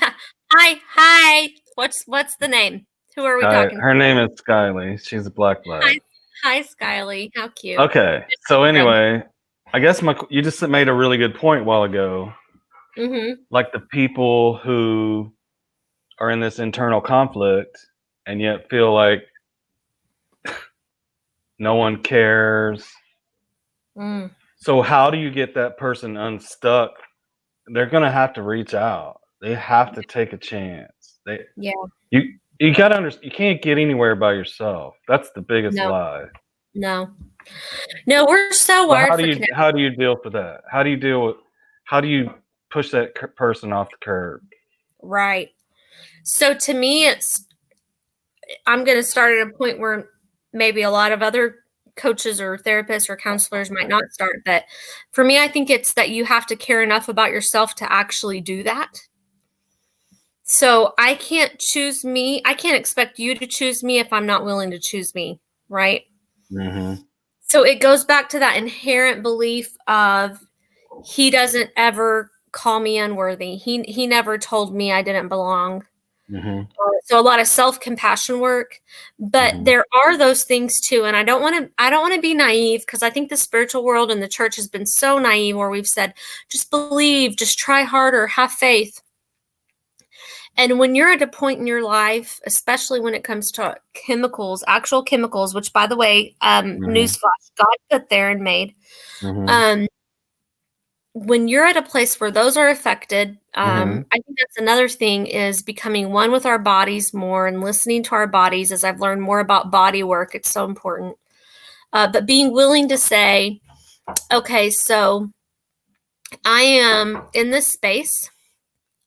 Hi. What's the name? Who are we talking Her name is Skyly. She's a black to? lab. Hi, Skyly. How cute. Okay, so anyway, I guess you just made a really good point a while ago. Mm-hmm. Like the people who are in this internal conflict and yet feel like no one cares. Mm. So how do you get that person unstuck? They're gonna have to reach out. They have to take a chance. Yeah. You gotta understand. You can't get anywhere by yourself. That's the biggest No. lie. No. We're so So wired for connection. how do you deal with that? How do you push that person off the curb? Right. So to me, I'm going to start at a point where maybe a lot of other coaches or therapists or counselors might not start. But for me, I think it's that you have to care enough about yourself to actually do that. So I can't choose me. I can't expect you to choose me if I'm not willing to choose me. Right. Mm-hmm. So it goes back to that inherent belief of he doesn't ever call me unworthy. He never told me I didn't belong. Mm-hmm. So a lot of self-compassion work, but Mm-hmm. there are those things too. And I don't want to be naive, because I think the spiritual world and the church has been so naive, where we've said, just believe, just try harder, have faith. And when you're at a point in your life, especially when it comes to chemicals, actual chemicals, which, by the way, Mm-hmm. newsflash, God put there and made, Mm-hmm. when you're at a place where those are affected, Mm-hmm. I think that's another thing, is becoming one with our bodies more and listening to our bodies. As I've learned more about body work, it's so important. But being willing to say, okay, so I am in this space.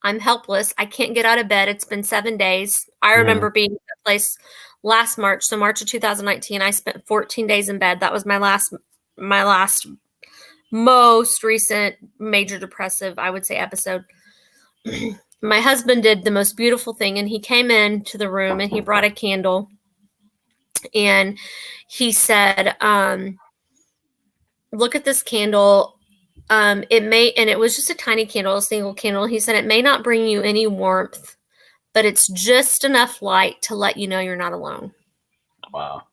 I'm helpless. I can't get out of bed. It's been 7 days. I remember being at that place last March. So March of 2019, I spent 14 days in bed. That was my last most recent major depressive, I would say, episode. My husband did the most beautiful thing, and he came into the room and he brought a candle, and he said, look at this candle. And it was just a tiny candle, a single candle. He said, it may not bring you any warmth, but it's just enough light to let you know you're not alone. Wow.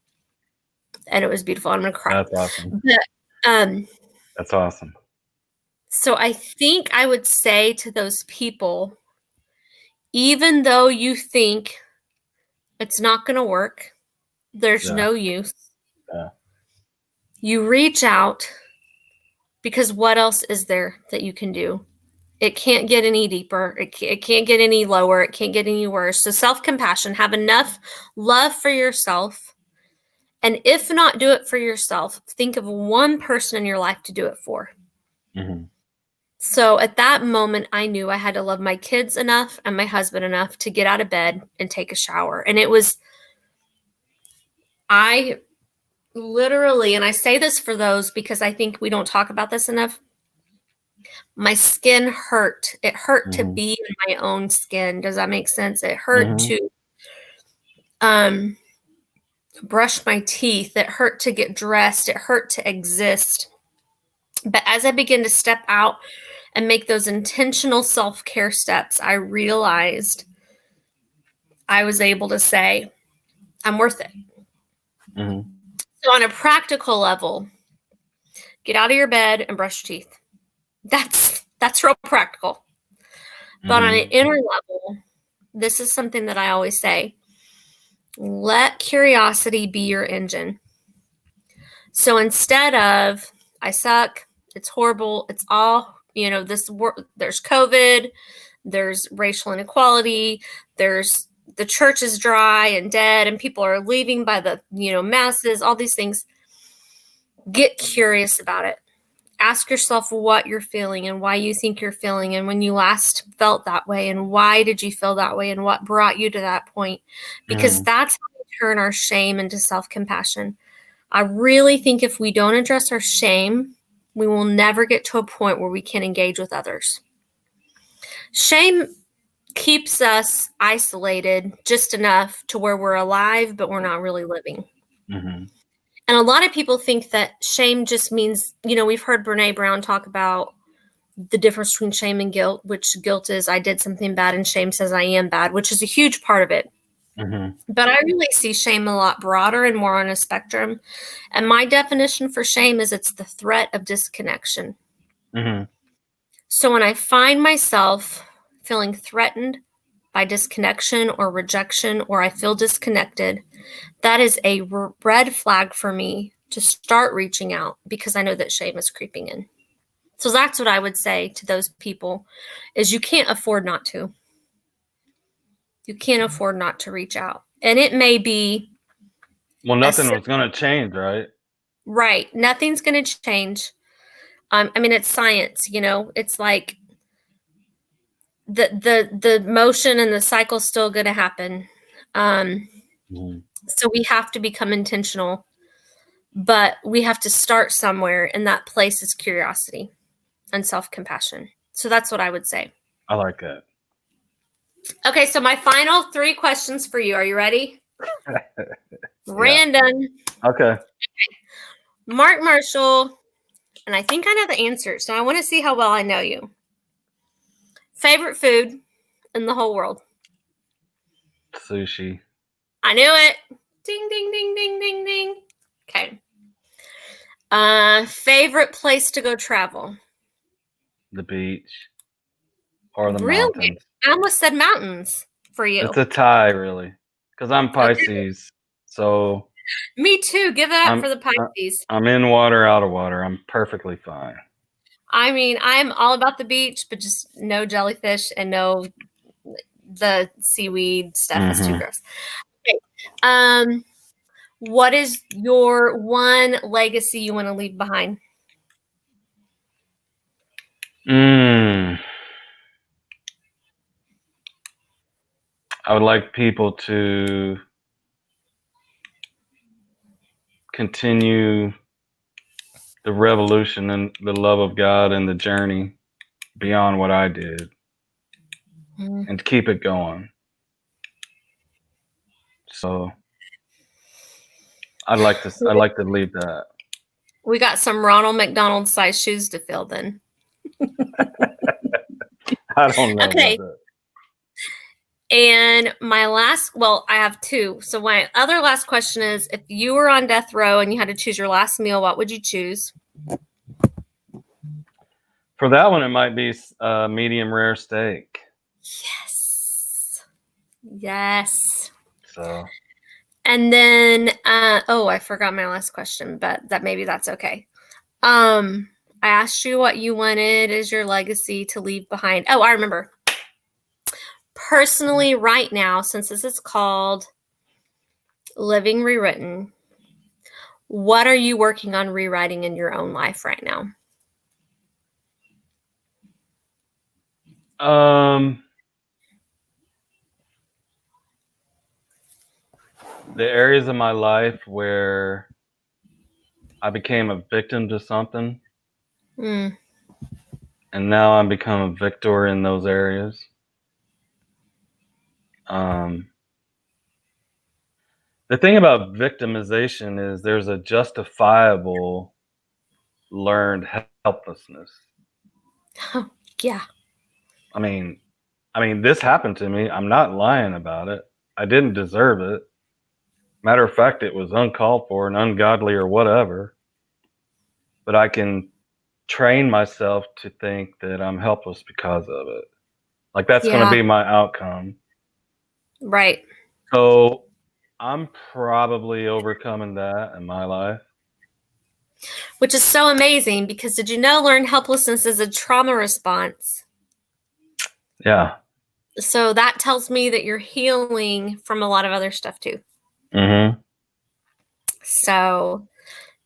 And it was beautiful. I'm going to cry. That's awesome. But, that's awesome. so I think I would say to those people, even though you think it's not going to work, there's no use. Yeah. You reach out, because what else is there that you can do? It can't get any deeper. It can't get any lower. It can't get any worse. So self-compassion, have enough love for yourself. And if not do it for yourself, think of one person in your life to do it for. Mm-hmm. So at that moment, I knew I had to love my kids enough and my husband enough to get out of bed and take a shower. And I literally, and I say this for those because I think we don't talk about this enough, my skin hurt. It hurt to be in my own skin. Does that make sense? It hurt to brush my teeth. It hurt to get dressed. It hurt to exist. But as I began to step out and make those intentional self-care steps, I realized I was able to say, I'm worth it. Mm-hmm. So on a practical level, get out of your bed and brush your teeth. That's real practical. But on an inner level, this is something that I always say, let curiosity be your engine. So instead of, I suck, it's horrible, it's all, there's COVID, there's racial inequality, there's the church is dry and dead and people are leaving by the, masses, all these things. Get curious about it. Ask yourself what you're feeling and why you think you're feeling, and when you last felt that way, and why did you feel that way, and what brought you to that point, because that's how we turn our shame into self-compassion. I really think if we don't address our shame, we will never get to a point where we can engage with others. Shame keeps us isolated just enough to where we're alive, but we're not really living. Mm-hmm. And a lot of people think that shame just means, we've heard Brene Brown talk about the difference between shame and guilt, which guilt is I did something bad and shame says I am bad, which is a huge part of it. Mm-hmm. But I really see shame a lot broader and more on a spectrum. And my definition for shame is it's the threat of disconnection. Mm-hmm. So when I find myself feeling threatened by disconnection or rejection, or I feel disconnected, that is a red flag for me to start reaching out, because I know that shame is creeping in. So that's what I would say to those people is you can't afford not to. You can't afford not to reach out. And it may be Well, nothing was going to change, right? Right. Nothing's going to change. It's science, it's like the motion and the cycle's still going to happen. So we have to become intentional, but we have to start somewhere, and that place is curiosity and self-compassion. So that's what I would say. I like that. Okay, so my final 3 questions for you. Are you ready? Random. Okay. Mark Marshall, and I think I know the answer, so I want to see how well I know you. Favorite food in the whole world? Sushi. I knew it. Ding, ding, ding, ding, ding, ding. Okay. Favorite place to go travel? The beach or the Really? mountains. I almost said mountains for you. It's a tie, really, because I'm Pisces. So me too. Give it up for the Pisces. I'm in water, out of water. I'm perfectly fine. I'm all about the beach, but just no jellyfish and no the seaweed stuff is too gross. Okay. What is your one legacy you want to leave behind? I would like people to continue the revolution and the love of God and the journey beyond what I did, and to keep it going. So I'd like to leave that. We got some Ronald McDonald size shoes to fill then. I don't know okay. about that. And my I have 2. So my other last question is, if you were on death row and you had to choose your last meal, what would you choose? For that one, it might be medium rare steak. Yes. So. And then, I forgot my last question, but maybe that's okay. I asked you what you wanted as your legacy to leave behind. Oh, I remember. Personally, right now, since this is called Living Rewritten, what are you working on rewriting in your own life right now? The areas of my life where I became a victim to something, and now I'm become a victor in those areas. The thing about victimization is there's a justifiable learned helplessness. Yeah. I mean, this happened to me. I'm not lying about it. I didn't deserve it. Matter of fact, it was uncalled for and ungodly or whatever. But I can train myself to think that I'm helpless because of it. Like that's going to be my outcome. Right. So I'm probably overcoming that in my life. Which is so amazing, because did you know learned helplessness is a trauma response? Yeah. So that tells me that you're healing from a lot of other stuff too. So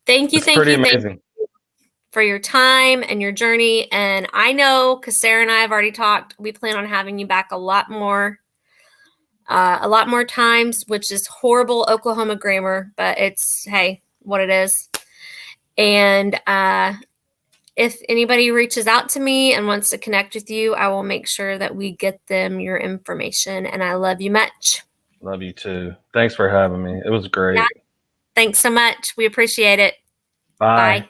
thank you for your time and your journey. And I know, because Sarah and I have already talked, we plan on having you back a lot more times, which is horrible Oklahoma grammar, but it's, hey, what it is. And if anybody reaches out to me and wants to connect with you, I will make sure that we get them your information. And I love you much. Love you too. Thanks for having me. It was great. Yeah. Thanks so much. We appreciate it. Bye. Bye.